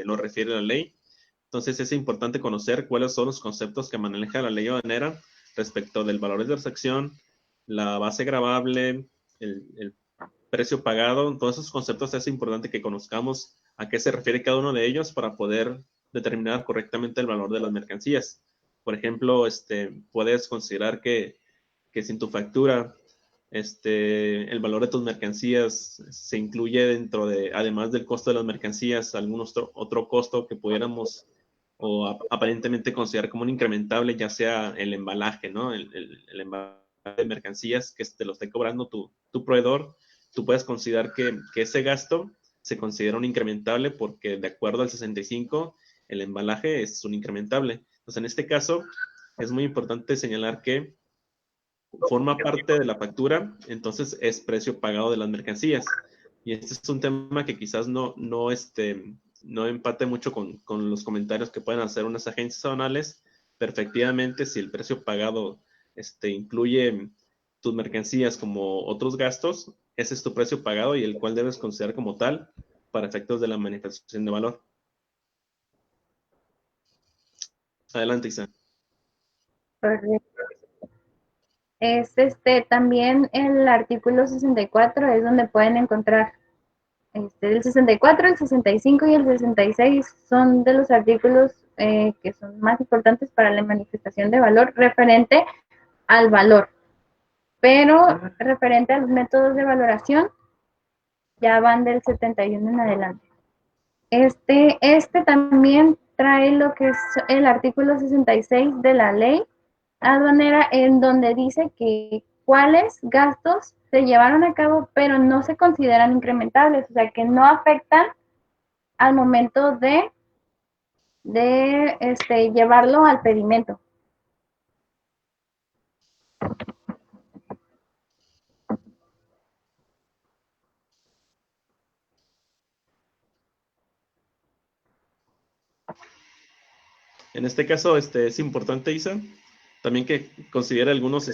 lo refiere la ley. Entonces, es importante conocer cuáles son los conceptos que maneja la ley aduanera respecto del valor de transacción, la base gravable, el precio pagado. Todos esos conceptos es importante que conozcamos a qué se refiere cada uno de ellos para poder determinar correctamente el valor de las mercancías. Por ejemplo, puedes considerar que si en tu factura el valor de tus mercancías se incluye dentro de, además del costo de las mercancías, algún otro costo que pudiéramos o aparentemente considerar como un incrementable, ya sea el embalaje, ¿no? El embalaje de mercancías que te lo esté cobrando tu proveedor, tú puedes considerar que ese gasto se considera un incrementable porque de acuerdo al 65, el embalaje es un incrementable. Entonces, en este caso, es muy importante señalar que forma parte de la factura, entonces es precio pagado de las mercancías. Y este es un tema que quizás no empate mucho con los comentarios que pueden hacer unas agencias aduanales, pero efectivamente si el precio pagado incluye tus mercancías como otros gastos, ese es tu precio pagado y el cual debes considerar como tal para efectos de la manifestación de valor. Adelante, Isa. Correcto. Es también el artículo 64 es donde pueden encontrar el 64, el 65 y el 66 son de los artículos que son más importantes para la manifestación de valor referente al valor, pero referente a los métodos de valoración ya van del 71 en adelante. Este también trae lo que es el artículo 66 de la ley aduanera, en donde dice que cuáles gastos se llevaron a cabo, pero no se consideran incrementables, o sea, que no afectan al momento de llevarlo al pedimento. En este caso, es importante, Isa, también que considere algunos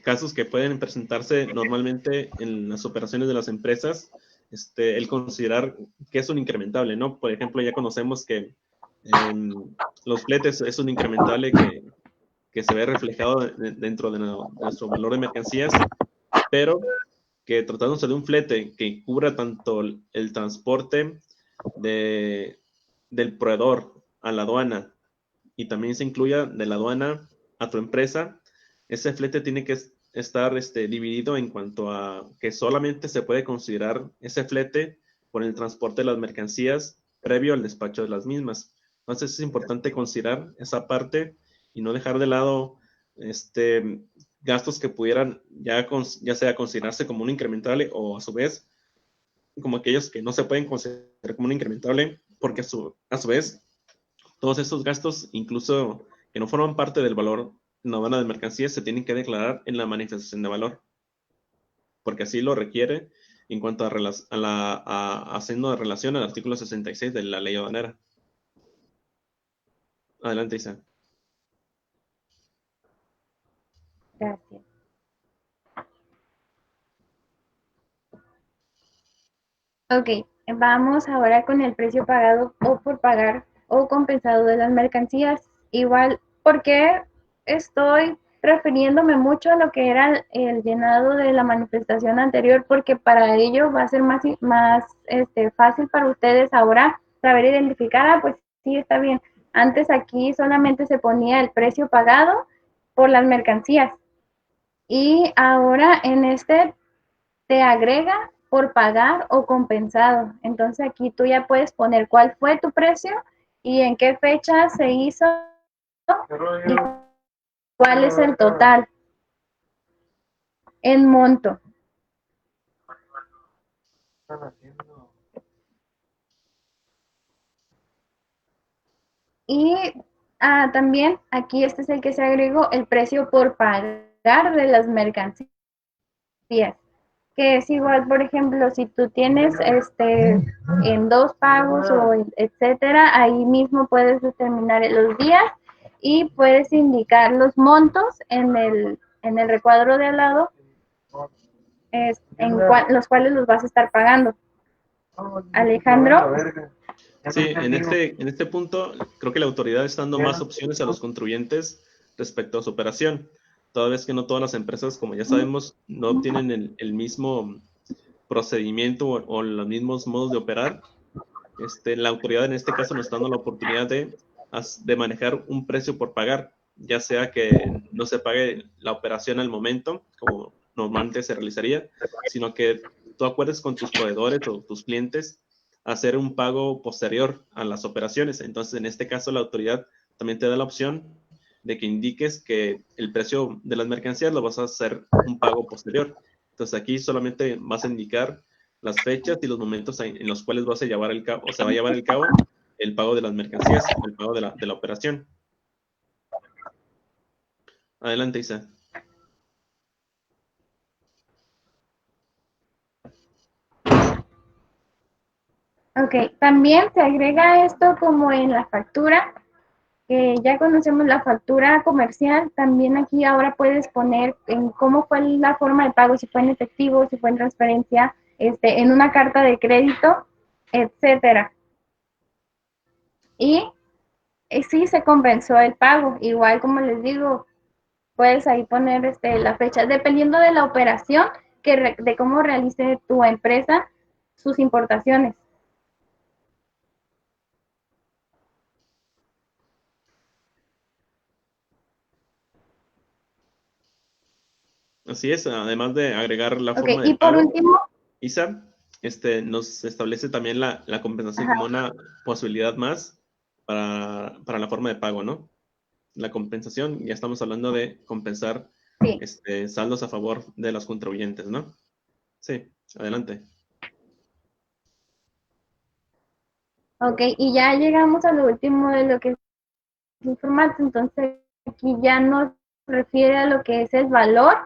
casos que pueden presentarse normalmente en las operaciones de las empresas, el considerar que es un incrementable, ¿no? Por ejemplo, ya conocemos que los fletes es un incrementable que se ve reflejado dentro de nuestro valor de mercancías, pero que tratándose de un flete que cubra tanto el transporte del proveedor a la aduana y también se incluya de la aduana a tu empresa, ese flete tiene que estar dividido en cuanto a que solamente se puede considerar ese flete por el transporte de las mercancías previo al despacho de las mismas. Entonces es importante considerar esa parte y no dejar de lado gastos que pudieran ya sea considerarse como un incrementable o a su vez como aquellos que no se pueden considerar como un incrementable porque a su vez todos esos gastos, incluso que no forman parte del valor en la aduana de mercancías, se tienen que declarar en la manifestación de valor, porque así lo requiere en cuanto haciendo relación al artículo 66 de la ley aduanera. Adelante, Isa. Gracias. Ok, vamos ahora con el precio pagado o por pagar o compensado de las mercancías. Igual, porque estoy refiriéndome mucho a lo que era el llenado de la manifestación anterior, porque para ello va a ser más fácil para ustedes ahora saber identificar, pues sí, está bien. Antes aquí solamente se ponía el precio pagado por las mercancías y ahora en te agrega por pagar o compensado. Entonces aquí tú ya puedes poner cuál fue tu precio y en qué fecha se hizo y cuál es el total en monto. Y también aquí este es el que se agregó, el precio por pagar de las mercancías, que es igual, por ejemplo, si tú tienes en 2 pagos o etcétera, ahí mismo puedes determinar los días y puedes indicar los montos en el recuadro de al lado, los cuales los vas a estar pagando. Alejandro. Sí, en este punto creo que la autoridad está dando más opciones a los contribuyentes respecto a su operación, toda vez que no todas las empresas, como ya sabemos, no tienen el mismo procedimiento o los mismos modos de operar. la autoridad en este caso nos está dando la oportunidad de manejar un precio por pagar, ya sea que no se pague la operación al momento, como normalmente se realizaría, sino que tú acuerdes con tus proveedores o tus clientes hacer un pago posterior a las operaciones. Entonces, en este caso, la autoridad también te da la opción de que indiques que el precio de las mercancías lo vas a hacer un pago posterior. Entonces, aquí solamente vas a indicar las fechas y los momentos en los cuales vas a llevar el cabo, o se va a llevar el cabo el pago de las mercancías, el pago de la operación. Adelante, Isa. Ok, también se agrega esto como en la factura, que ya conocemos la factura comercial, también aquí ahora puedes poner en cómo fue la forma de pago, si fue en efectivo, si fue en transferencia, en una carta de crédito, etcétera. Y sí se compensó el pago, igual como les digo, puedes ahí poner la fecha, dependiendo de la operación, de cómo realice tu empresa sus importaciones. Así es, además de agregar la Ok, forma de y por pago, último, Isa, nos establece también la compensación ajá, como una posibilidad más para la forma de pago, ¿no? La compensación, ya estamos hablando de compensar sí. saldos a favor de los contribuyentes, ¿no? Sí, adelante. Ok, y ya llegamos a lo último de lo que es el formato, entonces aquí ya nos refiere a lo que es el valor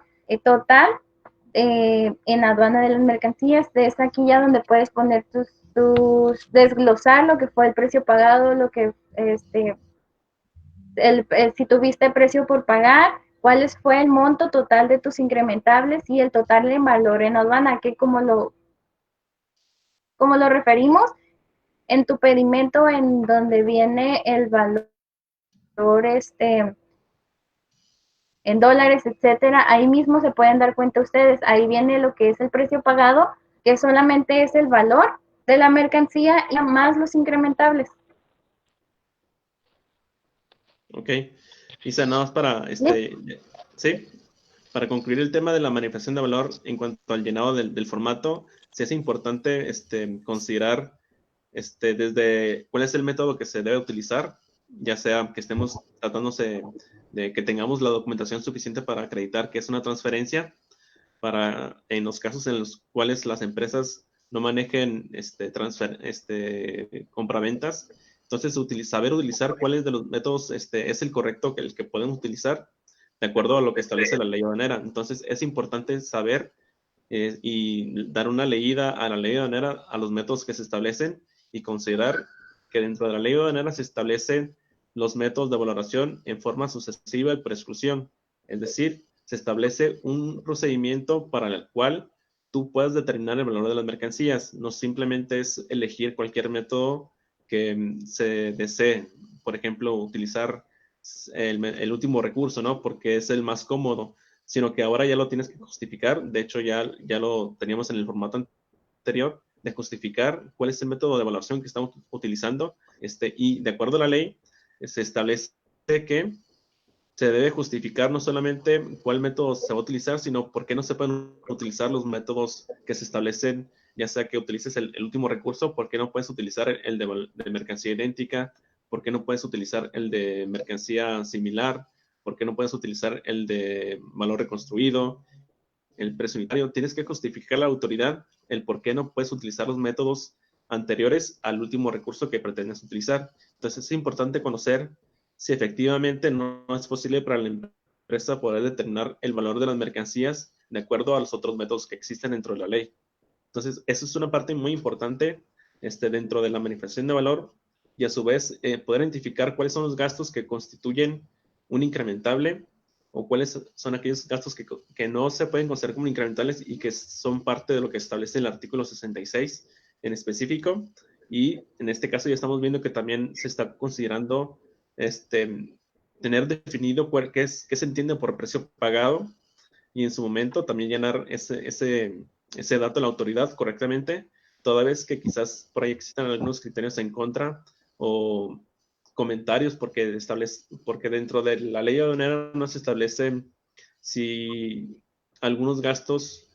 total en aduana de las mercancías. Es aquí ya donde puedes poner desglosar lo que fue el precio pagado, lo que, si tuviste precio por pagar, cuál fue el monto total de tus incrementables y el total en valor en aduana, que como lo referimos, en tu pedimento en donde viene el valor en dólares, etcétera, ahí mismo se pueden dar cuenta ustedes, ahí viene lo que es el precio pagado, que solamente es el valor de la mercancía y más los incrementables. Ok. Isa, nada más para, sí, para concluir el tema de la manifestación de valor en cuanto al llenado del formato, sí es importante considerar desde cuál es el método que se debe utilizar, ya sea que estemos tratándose de que tengamos la documentación suficiente para acreditar que es una transferencia, para en los casos en los cuales las empresas no manejen compraventas. Entonces, saber utilizar cuáles de los métodos es el correcto, el que podemos utilizar de acuerdo a lo que establece la ley aduanera. Entonces, es importante saber y dar una leída a la ley aduanera, a los métodos que se establecen y considerar que dentro de la ley aduanera se establecen los métodos de valoración en forma sucesiva y por exclusión. Es decir, se establece un procedimiento para el cual tú puedas determinar el valor de las mercancías. No simplemente es elegir cualquier método que se desee. Por ejemplo, utilizar el último recurso, ¿no? Porque es el más cómodo, sino que ahora ya lo tienes que justificar. De hecho, ya lo teníamos en el formato anterior, de justificar cuál es el método de evaluación que estamos utilizando. Y de acuerdo a la ley, se establece que se debe justificar no solamente cuál método se va a utilizar, sino por qué no se pueden utilizar los métodos que se establecen, ya sea que utilices el último recurso, por qué no puedes utilizar el de mercancía idéntica, por qué no puedes utilizar el de mercancía similar, por qué no puedes utilizar el de valor reconstruido, el precio unitario. Tienes que justificar a la autoridad el por qué no puedes utilizar los métodos anteriores al último recurso que pretendes utilizar. Entonces es importante conocer si efectivamente no es posible para la empresa poder determinar el valor de las mercancías de acuerdo a los otros métodos que existen dentro de la ley. Entonces, eso es una parte muy importante dentro de la manifestación de valor y a su vez poder identificar cuáles son los gastos que constituyen un incrementable o cuáles son aquellos gastos que no se pueden considerar como incrementales y que son parte de lo que establece el artículo 66 en específico. Y en este caso ya estamos viendo que también se está considerando tener definido qué se entiende por precio pagado y en su momento también llenar ese dato a la autoridad correctamente, toda vez que quizás por ahí existan algunos criterios en contra o comentarios, porque dentro de la ley aduanera no se establece si algunos gastos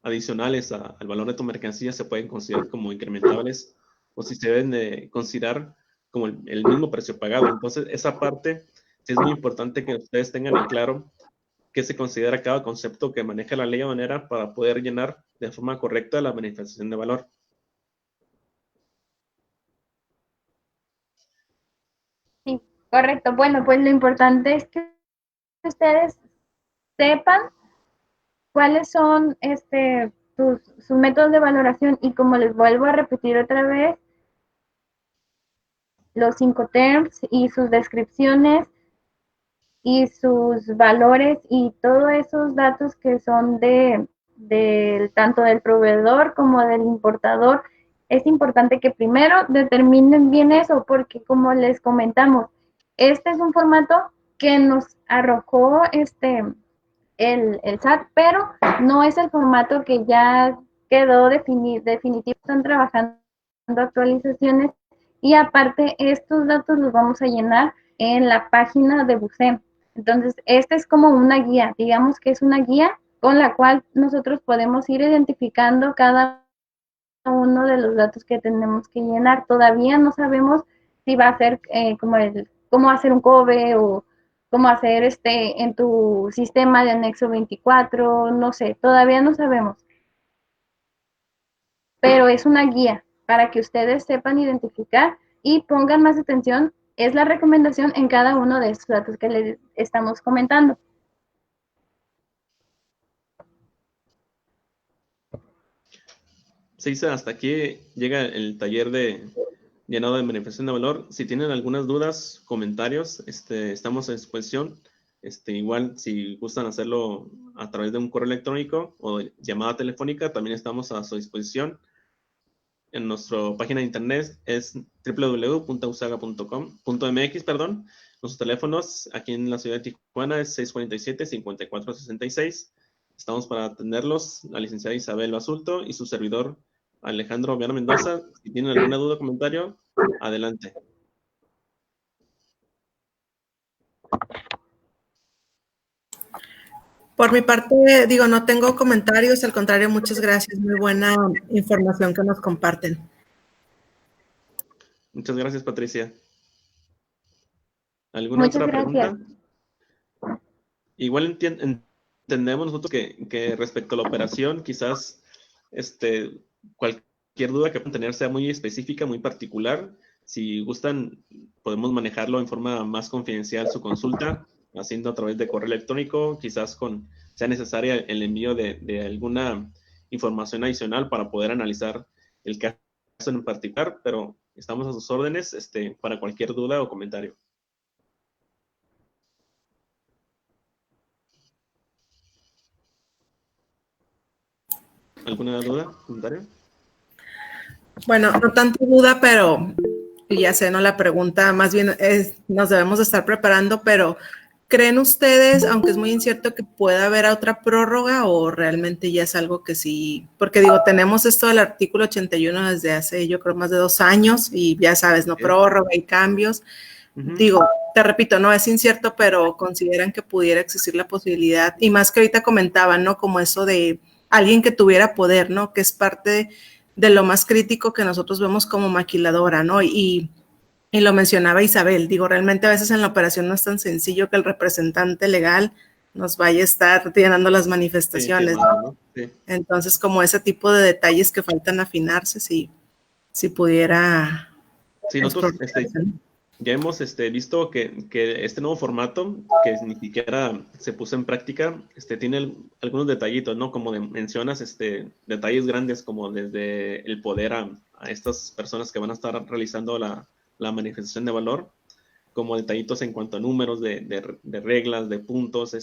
adicionales al valor de tu mercancía se pueden considerar como incrementables o si se deben de considerar como el mismo precio pagado. Entonces, esa parte sí es muy importante que ustedes tengan en claro qué se considera cada concepto que maneja la ley aduanera para poder llenar de forma correcta la manifestación de valor. Sí, correcto. Bueno, pues lo importante es que ustedes sepan cuáles son sus métodos de valoración y como les vuelvo a repetir otra vez, los 5 terms y sus descripciones y sus valores y todos esos datos que son tanto del proveedor como del importador. Es importante que primero determinen bien eso porque como les comentamos, este es un formato que nos arrojó el SAT, pero no es el formato que ya quedó definitivo. Están trabajando actualizaciones y aparte estos datos los vamos a llenar en la página de BUSEM. Entonces, este es como una guía, digamos que es una guía con la cual nosotros podemos ir identificando cada uno de los datos que tenemos que llenar. Todavía no sabemos si va a ser cómo hacer un COBE o cómo hacer en tu sistema de anexo 24, no sé, todavía no sabemos. Pero es una guía para que ustedes sepan identificar y pongan más atención. Es la recomendación en cada uno de estos datos que les estamos comentando. Se dice, hasta aquí llega el taller de llenado de manifestación de valor. Si tienen algunas dudas, comentarios, estamos a disposición. Igual, si gustan hacerlo a través de un correo electrónico o llamada telefónica, también estamos a su disposición. En nuestra página de internet es www.ausaga.com.mx, perdón. Nuestros teléfonos aquí en la ciudad de Tijuana es 647-5466. Estamos para atenderlos, la licenciada Isabel Basulto y su servidor Alejandro Viana Mendoza. Si tienen alguna duda o comentario, adelante. Por mi parte, digo, no tengo comentarios, al contrario, muchas gracias. Muy buena información que nos comparten. Muchas gracias, Patricia. ¿Alguna Muchas otra gracias. pregunta? Igual entendemos nosotros que respecto a la operación, quizás cualquier duda que puedan tener sea muy específica, muy particular. Si gustan, podemos manejarlo en forma más confidencial su consulta, haciendo a través de correo electrónico, quizás sea necesaria el envío de alguna información adicional para poder analizar el caso en particular, pero estamos a sus órdenes para cualquier duda o comentario. ¿Alguna duda, comentario? Bueno, no tanto duda, pero ya sé, no la pregunta, más bien nos debemos de estar preparando, pero ¿creen ustedes, aunque es muy incierto, que pueda haber otra prórroga o realmente ya es algo que sí? Porque digo, tenemos esto del artículo 81 desde hace, yo creo, más de 2 años y ya sabes, no prórroga y cambios. Digo, te repito, no es incierto, pero consideran que pudiera existir la posibilidad y más que ahorita comentaban, ¿no? Como eso de alguien que tuviera poder, ¿no? Que es parte de lo más crítico que nosotros vemos como maquiladora, ¿no? Y lo mencionaba Isabel, digo, realmente a veces en la operación no es tan sencillo que el representante legal nos vaya a estar llenando las manifestaciones, ¿no? Sí. Entonces, como ese tipo de detalles que faltan afinarse, si pudiera... Sí, nosotros ya hemos visto que este nuevo formato, que ni siquiera se puso en práctica, tiene algunos detallitos, ¿no? Como mencionas, detalles grandes como desde el poder a estas personas que van a estar realizando la manifestación de valor, como detallitos en cuanto a números de reglas, de puntos,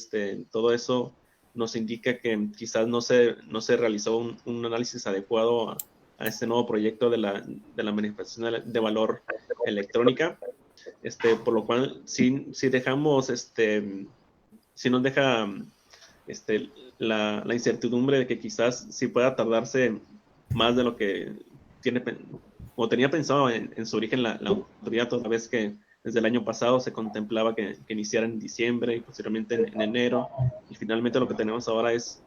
todo eso nos indica que quizás no se realizó un análisis adecuado a este nuevo proyecto de la manifestación de valor electrónica, por lo cual si dejamos, si nos deja la incertidumbre de que quizás sí pueda tardarse más de lo que tenía pensado en su origen la autoridad, toda vez que desde el año pasado se contemplaba que iniciara en diciembre y posteriormente en enero, y finalmente lo que tenemos ahora es,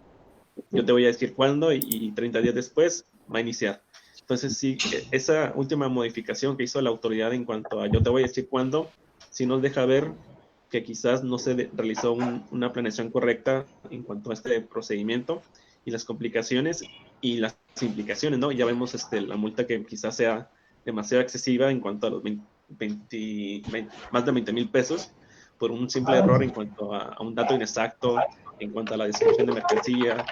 yo te voy a decir cuándo y 30 días después va a iniciar. Entonces sí, esa última modificación que hizo la autoridad en cuanto a yo te voy a decir cuándo, sí nos deja ver que quizás no se realizó una planeación correcta en cuanto a este procedimiento y las complicaciones y las implicaciones, ¿no? Ya vemos la multa que quizás sea demasiado excesiva en cuanto a los más de 20,000 pesos por un simple error en cuanto a un dato inexacto, en cuanto a la descripción de mercancía,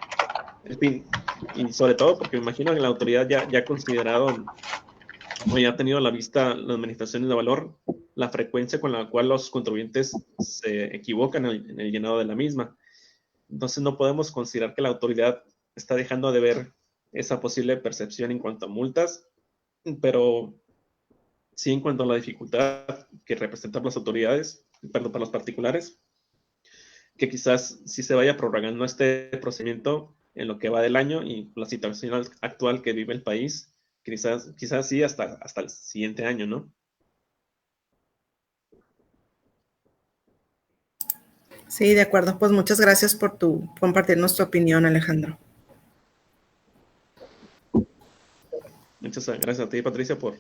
en fin, y sobre todo porque me imagino que la autoridad ya ha considerado o ya ha tenido a la vista las manifestaciones de valor, la frecuencia con la cual los contribuyentes se equivocan en el llenado de la misma. Entonces no podemos considerar que la autoridad está dejando de ver esa posible percepción en cuanto a multas, pero sí en cuanto a la dificultad que representan las autoridades, perdón, para los particulares, que quizás sí se vaya prorrogando este procedimiento en lo que va del año y la situación actual que vive el país, quizás sí hasta el siguiente año, ¿no? Sí, de acuerdo. Pues muchas gracias por compartirnos tu opinión, Alejandro. Muchas gracias a ti, Patricia, por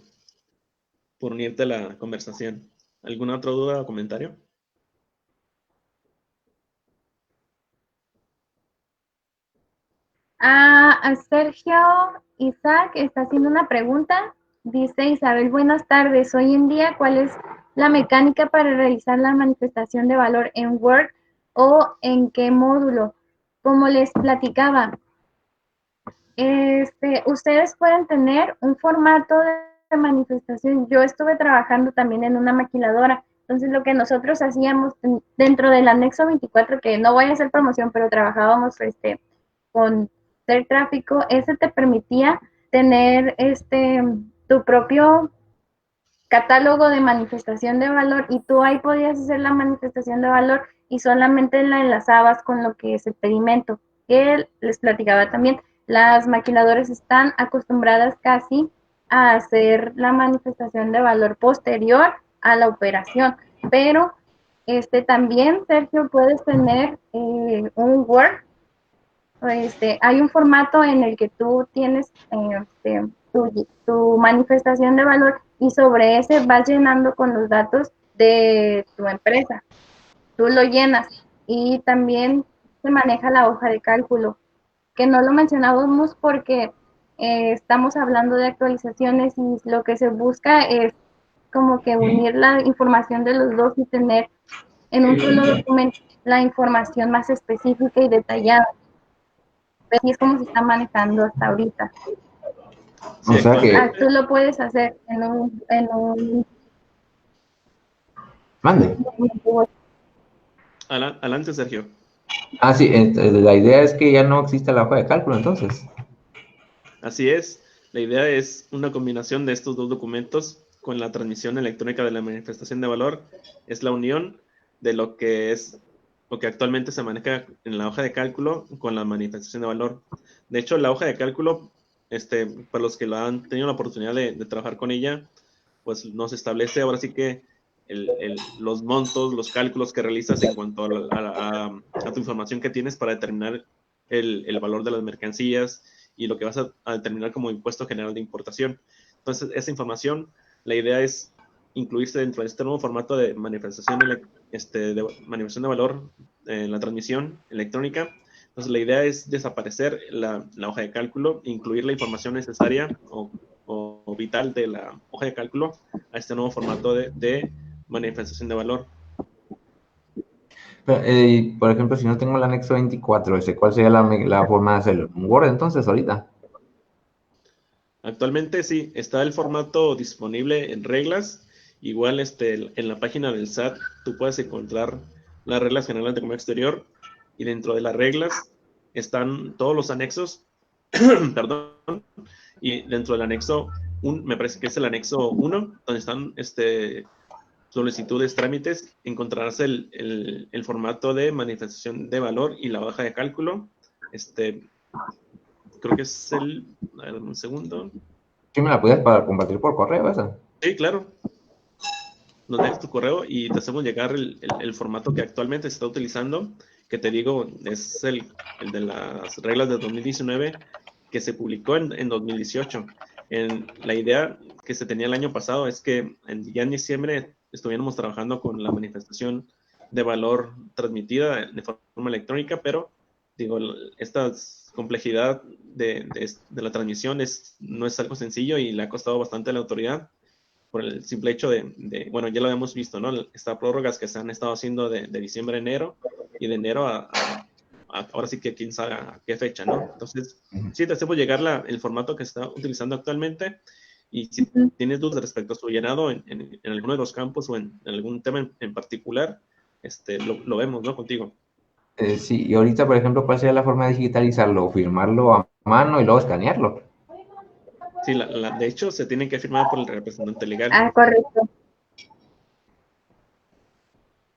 unirte a la conversación. ¿Alguna otra duda o comentario? A Sergio Isaac está haciendo una pregunta. Dice Isabel, buenas tardes. Hoy en día, ¿cuál es la mecánica para realizar la manifestación de valor en Word o en qué módulo? Como les platicaba, ustedes pueden tener un formato de manifestación. Yo estuve trabajando también en una maquiladora. Entonces, lo que nosotros hacíamos dentro del anexo 24, que no voy a hacer promoción, pero trabajábamos con el tráfico, ese te permitía tener tu propio catálogo de manifestación de valor y tú ahí podías hacer la manifestación de valor y solamente la enlazabas con lo que es el pedimento, que les platicaba también. Las maquiladoras están acostumbradas casi a hacer la manifestación de valor posterior a la operación, pero también, Sergio, puedes tener un Word. Hay un formato en el que tú tienes tu manifestación de valor y sobre ese vas llenando con los datos de tu empresa. Tú lo llenas y también se maneja la hoja de cálculo, que no lo mencionábamos porque estamos hablando de actualizaciones y lo que se busca es como que unir la información de los dos y tener en un solo documento la información más específica y detallada. Así es como se está manejando hasta ahorita. Sí, o sea que... Tú lo puedes hacer en un Mande. Adelante, Sergio. Ah, sí, la idea es que ya no existe la hoja de cálculo, entonces. Así es. La idea es una combinación de estos dos documentos con la transmisión electrónica de la manifestación de valor. Es la unión de lo que actualmente se maneja en la hoja de cálculo con la manifestación de valor. De hecho, la hoja de cálculo, para los que han tenido la oportunidad de trabajar con ella, pues nos establece ahora sí que los montos, los cálculos que realizas en cuanto a tu información que tienes para determinar el valor de las mercancías y lo que vas a determinar como impuesto general de importación. Entonces, esa información, la idea es incluirse dentro de este nuevo formato de manifestación de valor en la transmisión electrónica. Entonces, la idea es desaparecer la hoja de cálculo, incluir la información necesaria o vital de la hoja de cálculo a este nuevo formato de manifestación de valor. Pero, por ejemplo, si no tengo el anexo 24, ¿cuál sería la forma de hacerlo? ¿Un Word entonces ahorita? Actualmente sí, está el formato disponible en reglas. Igual en la página del SAT tú puedes encontrar las reglas generales de comercio exterior y dentro de las reglas están todos los anexos, perdón, y dentro del anexo, me parece que es el anexo 1, donde están solicitudes, trámites, encontrarás el formato de manifestación de valor y la hoja de cálculo. creo que es el, a ver, un segundo. ¿Sí me la puedes para compartir por correo esa? Sí, claro. Nos dejas tu correo y te hacemos llegar el formato que actualmente se está utilizando, que te digo, es el de las reglas de 2019, que se publicó en 2018. La idea que se tenía el año pasado es que ya en diciembre estuviéramos trabajando con la manifestación de valor transmitida de forma electrónica, pero digo, esta complejidad de la transmisión no es algo sencillo y le ha costado bastante a la autoridad por el simple hecho bueno, ya lo hemos visto, ¿no? Estas prórrogas que se han estado haciendo de diciembre a enero y de enero ahora sí que quién sabe a qué fecha, ¿no? Entonces, sí, te hacemos llegar el formato que se está utilizando actualmente y si tienes dudas respecto a su llenado en alguno de los campos o en algún tema en particular, lo vemos, ¿no? Contigo. Sí, y ahorita, por ejemplo, ¿cuál sería la forma de digitalizarlo? ¿Firmarlo a mano y luego escanearlo? Sí, de hecho, se tiene que firmar por el representante legal. Ah, correcto.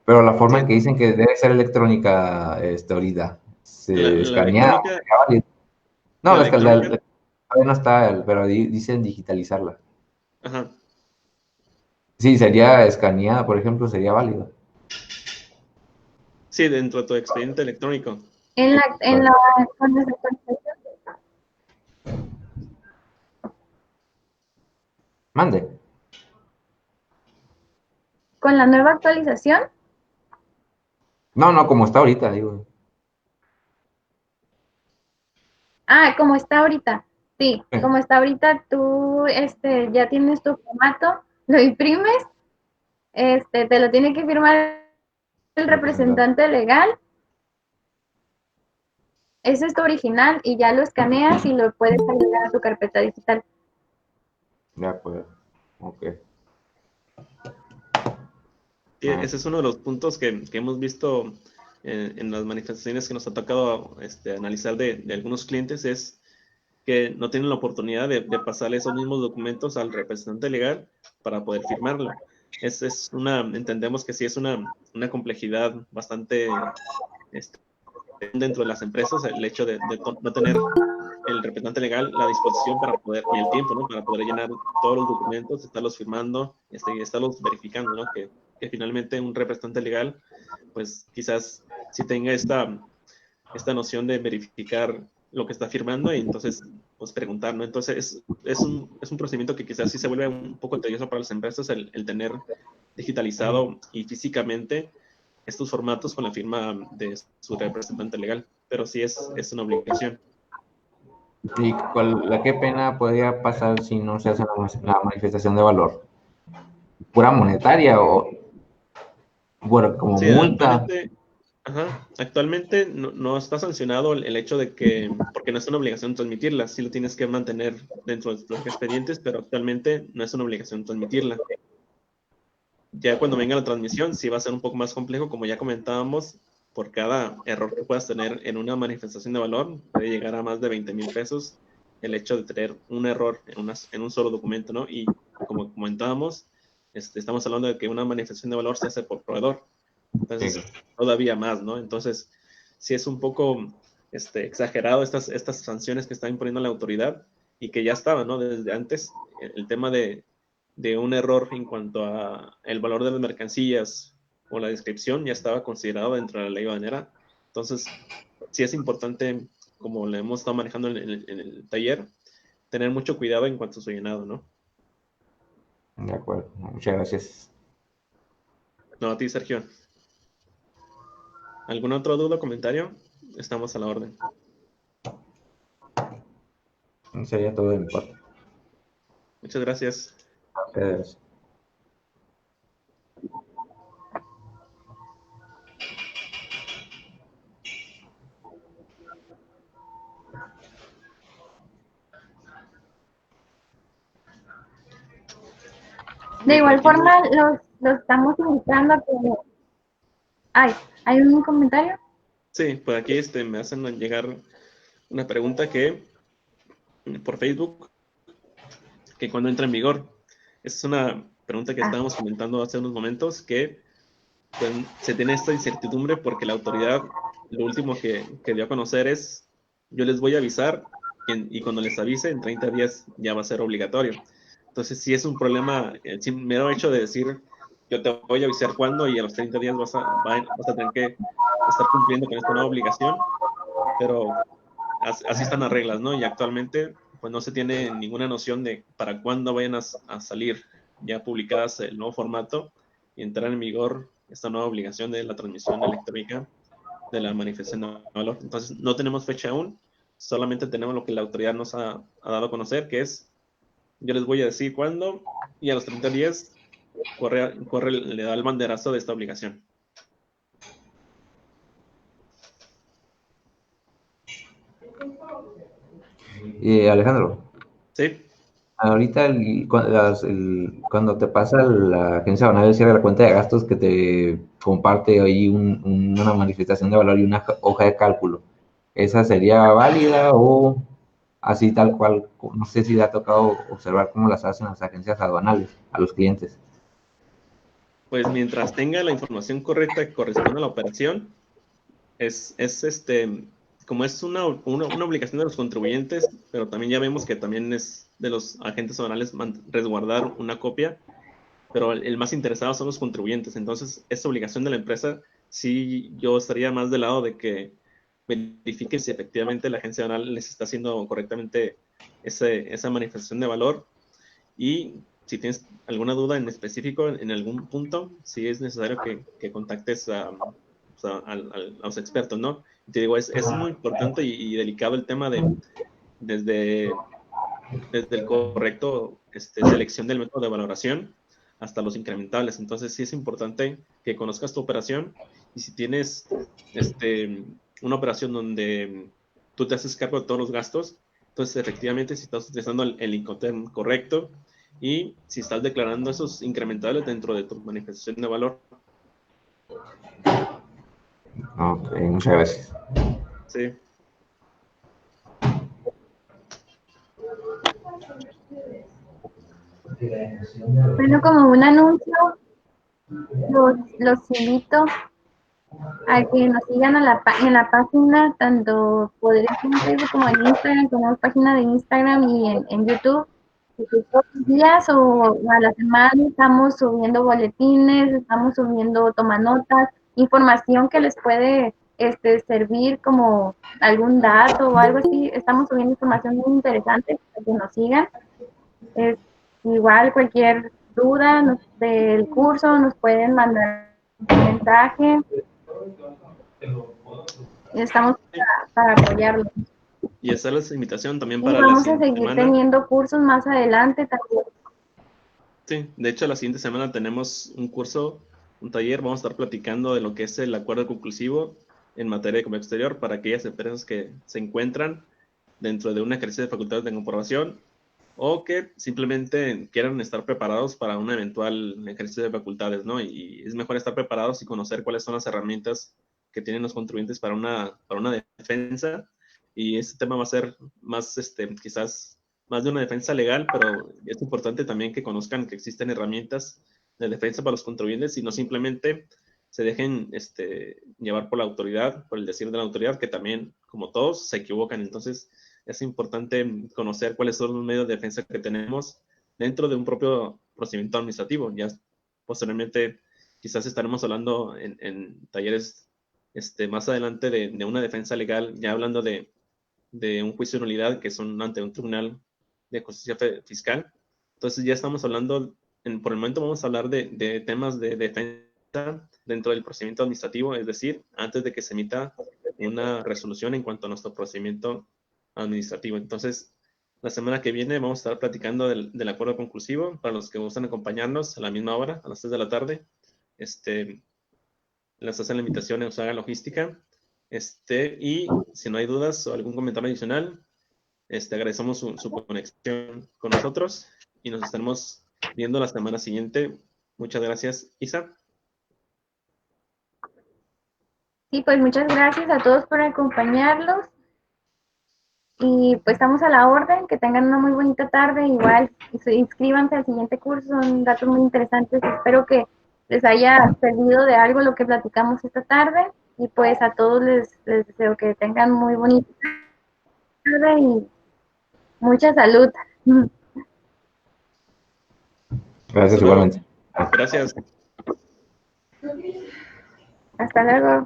Pero la forma Sí. en que dicen que debe ser electrónica ahorita, La escaneada, electrónica. no, La electrónica. todavía no está, pero dicen digitalizarla. Ajá. Sí, sería escaneada, por ejemplo, sería válido. Sí, dentro de tu expediente electrónico. Con las actualizaciones, Mande. con la nueva actualización. No, como está ahorita, digo. Ah, como está ahorita. Sí, como está ahorita, tú ya tienes tu formato, lo imprimes, te lo tiene que firmar el representante legal. Ese es tu original y ya lo escaneas y lo puedes agregar a tu carpeta digital. De acuerdo. Ok. Sí, ese es uno de los puntos que hemos visto en las manifestaciones que nos ha tocado analizar de algunos clientes, es que no tienen la oportunidad de pasarle esos mismos documentos al representante legal para poder firmarlo. Entendemos que sí es una complejidad bastante dentro de las empresas, el hecho de no tener el representante legal la disposición para poder, y el tiempo, ¿no? Para poder llenar todos los documentos, estarlos firmando, y estarlos verificando, ¿no? Que finalmente un representante legal, pues quizás sí tenga esta noción de verificar lo que está firmando y entonces, pues preguntar, ¿no? Entonces es un procedimiento que quizás sí se vuelve un poco tedioso para las empresas el tener digitalizado y físicamente estos formatos con la firma de su representante legal, pero sí es una obligación. ¿Y qué pena podría pasar si no se hace la manifestación de valor? ¿Pura monetaria o bueno, como Sí, multa? actualmente no está sancionado el hecho de que, porque no es una obligación transmitirla, sí lo tienes que mantener dentro de los expedientes, pero actualmente no es una obligación transmitirla. Ya cuando venga la transmisión, sí va a ser un poco más complejo, como ya comentábamos, por cada error que puedas tener en una manifestación de valor, puede llegar a más de 20,000 pesos el hecho de tener un error en un solo documento, ¿no? Y como comentábamos, estamos hablando de que una manifestación de valor se hace por proveedor. Entonces, todavía más, ¿no? Entonces, sí es un poco exagerado estas sanciones que está imponiendo la autoridad y que ya estaba, ¿no? Desde antes, el tema de un error en cuanto a el valor de las mercancías o la descripción ya estaba considerado dentro de la ley banera. Entonces, sí es importante, como le hemos estado manejando en el taller, tener mucho cuidado en cuanto a su llenado, ¿no? De acuerdo, muchas gracias. No, a ti, Sergio. ¿Alguna otra duda o comentario? Estamos a la orden. Sería todo de mi parte. Muchas gracias. Gracias. De igual forma, los estamos invitando a que... ¿Hay un comentario? Sí, por aquí me hacen llegar una pregunta que por Facebook, que cuando entra en vigor. Es una pregunta que estábamos comentando hace unos momentos, que pues, se tiene esta incertidumbre porque la autoridad lo último que dio a conocer es: yo les voy a avisar y cuando les avise, en 30 días ya va a ser obligatorio. Entonces, sí es un problema, el mero hecho de decir, yo te voy a avisar cuándo y a los 30 días vas a tener que estar cumpliendo con esta nueva obligación, pero así están las reglas, ¿no? Y actualmente, pues no se tiene ninguna noción de para cuándo vayan a salir ya publicadas el nuevo formato y entrar en vigor esta nueva obligación de la transmisión electrónica de la manifestación de valor. Entonces, no tenemos fecha aún, solamente tenemos lo que la autoridad nos ha dado a conocer, que es, yo les voy a decir cuándo, y a los 30 días le da el banderazo de esta obligación. Alejandro, ¿Sí? ahorita cuando te pasa la agencia banal el cierre de la cuenta de gastos que te comparte ahí una manifestación de valor y una hoja de cálculo, ¿esa sería válida o así tal cual? No sé si te ha tocado observar cómo las hacen las agencias aduanales a los clientes. Pues mientras tenga la información correcta que corresponde a la operación, como es una obligación de los contribuyentes, pero también ya vemos que también es de los agentes aduanales resguardar una copia, pero el más interesado son los contribuyentes. Entonces, esta obligación de la empresa, sí, yo estaría más del lado de que verifiquen si efectivamente la agencia aduanal les está haciendo correctamente esa manifestación de valor. Y si tienes alguna duda en específico en algún punto, sí es necesario que contactes a los expertos, ¿no? Te digo, es muy importante y delicado el tema desde el correcto selección del método de valoración hasta los incrementables. Entonces, sí es importante que conozcas tu operación, y si tienes una operación donde tú te haces cargo de todos los gastos, entonces efectivamente si estás utilizando el Incoterm correcto y si estás declarando esos incrementables dentro de tu manifestación de valor. Ok, muchas gracias. Sí. Bueno, como un anuncio, los invito a que nos sigan en la página, tanto podría ser en Facebook como en Instagram. Tenemos página de Instagram y en YouTube. Y que todos los días o a la semana estamos subiendo boletines, estamos subiendo tomanotas, información que les puede servir como algún dato o algo así. Estamos subiendo información muy interesante para que nos sigan. Igual cualquier duda del curso nos pueden mandar un mensaje. Estamos para apoyarlos. Y hacer la invitación también Y para la vamos a siguiente seguir semana. teniendo cursos más adelante también. Sí, de hecho la siguiente semana tenemos un curso, un taller, vamos a estar platicando de lo que es el acuerdo conclusivo en materia de comercio exterior para aquellas empresas que se encuentran dentro de un ejercicio de facultades de comprobación o que simplemente quieran estar preparados para un eventual ejercicio de facultades, ¿no? Y es mejor estar preparados y conocer cuáles son las herramientas que tienen los contribuyentes para una defensa. Y este tema va a ser más, quizás más de una defensa legal, pero es importante también que conozcan que existen herramientas de defensa para los contribuyentes y no simplemente se dejen llevar por la autoridad, por el decir de la autoridad, que también, como todos, se equivocan. Entonces, es importante conocer cuáles son los medios de defensa que tenemos dentro de un propio procedimiento administrativo. Ya posteriormente quizás estaremos hablando en talleres más adelante de una defensa legal, ya hablando de un juicio de nulidad, que son ante un tribunal de justicia fiscal. Entonces ya estamos hablando, por el momento vamos a hablar de temas de defensa dentro del procedimiento administrativo, es decir, antes de que se emita una resolución en cuanto a nuestro procedimiento administrativo. Entonces, la semana que viene vamos a estar platicando del acuerdo conclusivo. Para los que gustan acompañarnos a la misma hora, a las 3 de la tarde, les hacen la invitación en Usaga Logística. Y si no hay dudas o algún comentario adicional, agradecemos su conexión con nosotros y nos estaremos viendo la semana siguiente. Muchas gracias, Isa. Sí, pues muchas gracias a todos por acompañarlos. Y pues estamos a la orden, que tengan una muy bonita tarde. Igual, inscríbanse al siguiente curso, son datos muy interesantes. Espero que les haya servido de algo lo que platicamos esta tarde. Y pues a todos les deseo que tengan muy bonita tarde Mucha salud. Gracias Hasta luego. igualmente. Gracias. Hasta luego.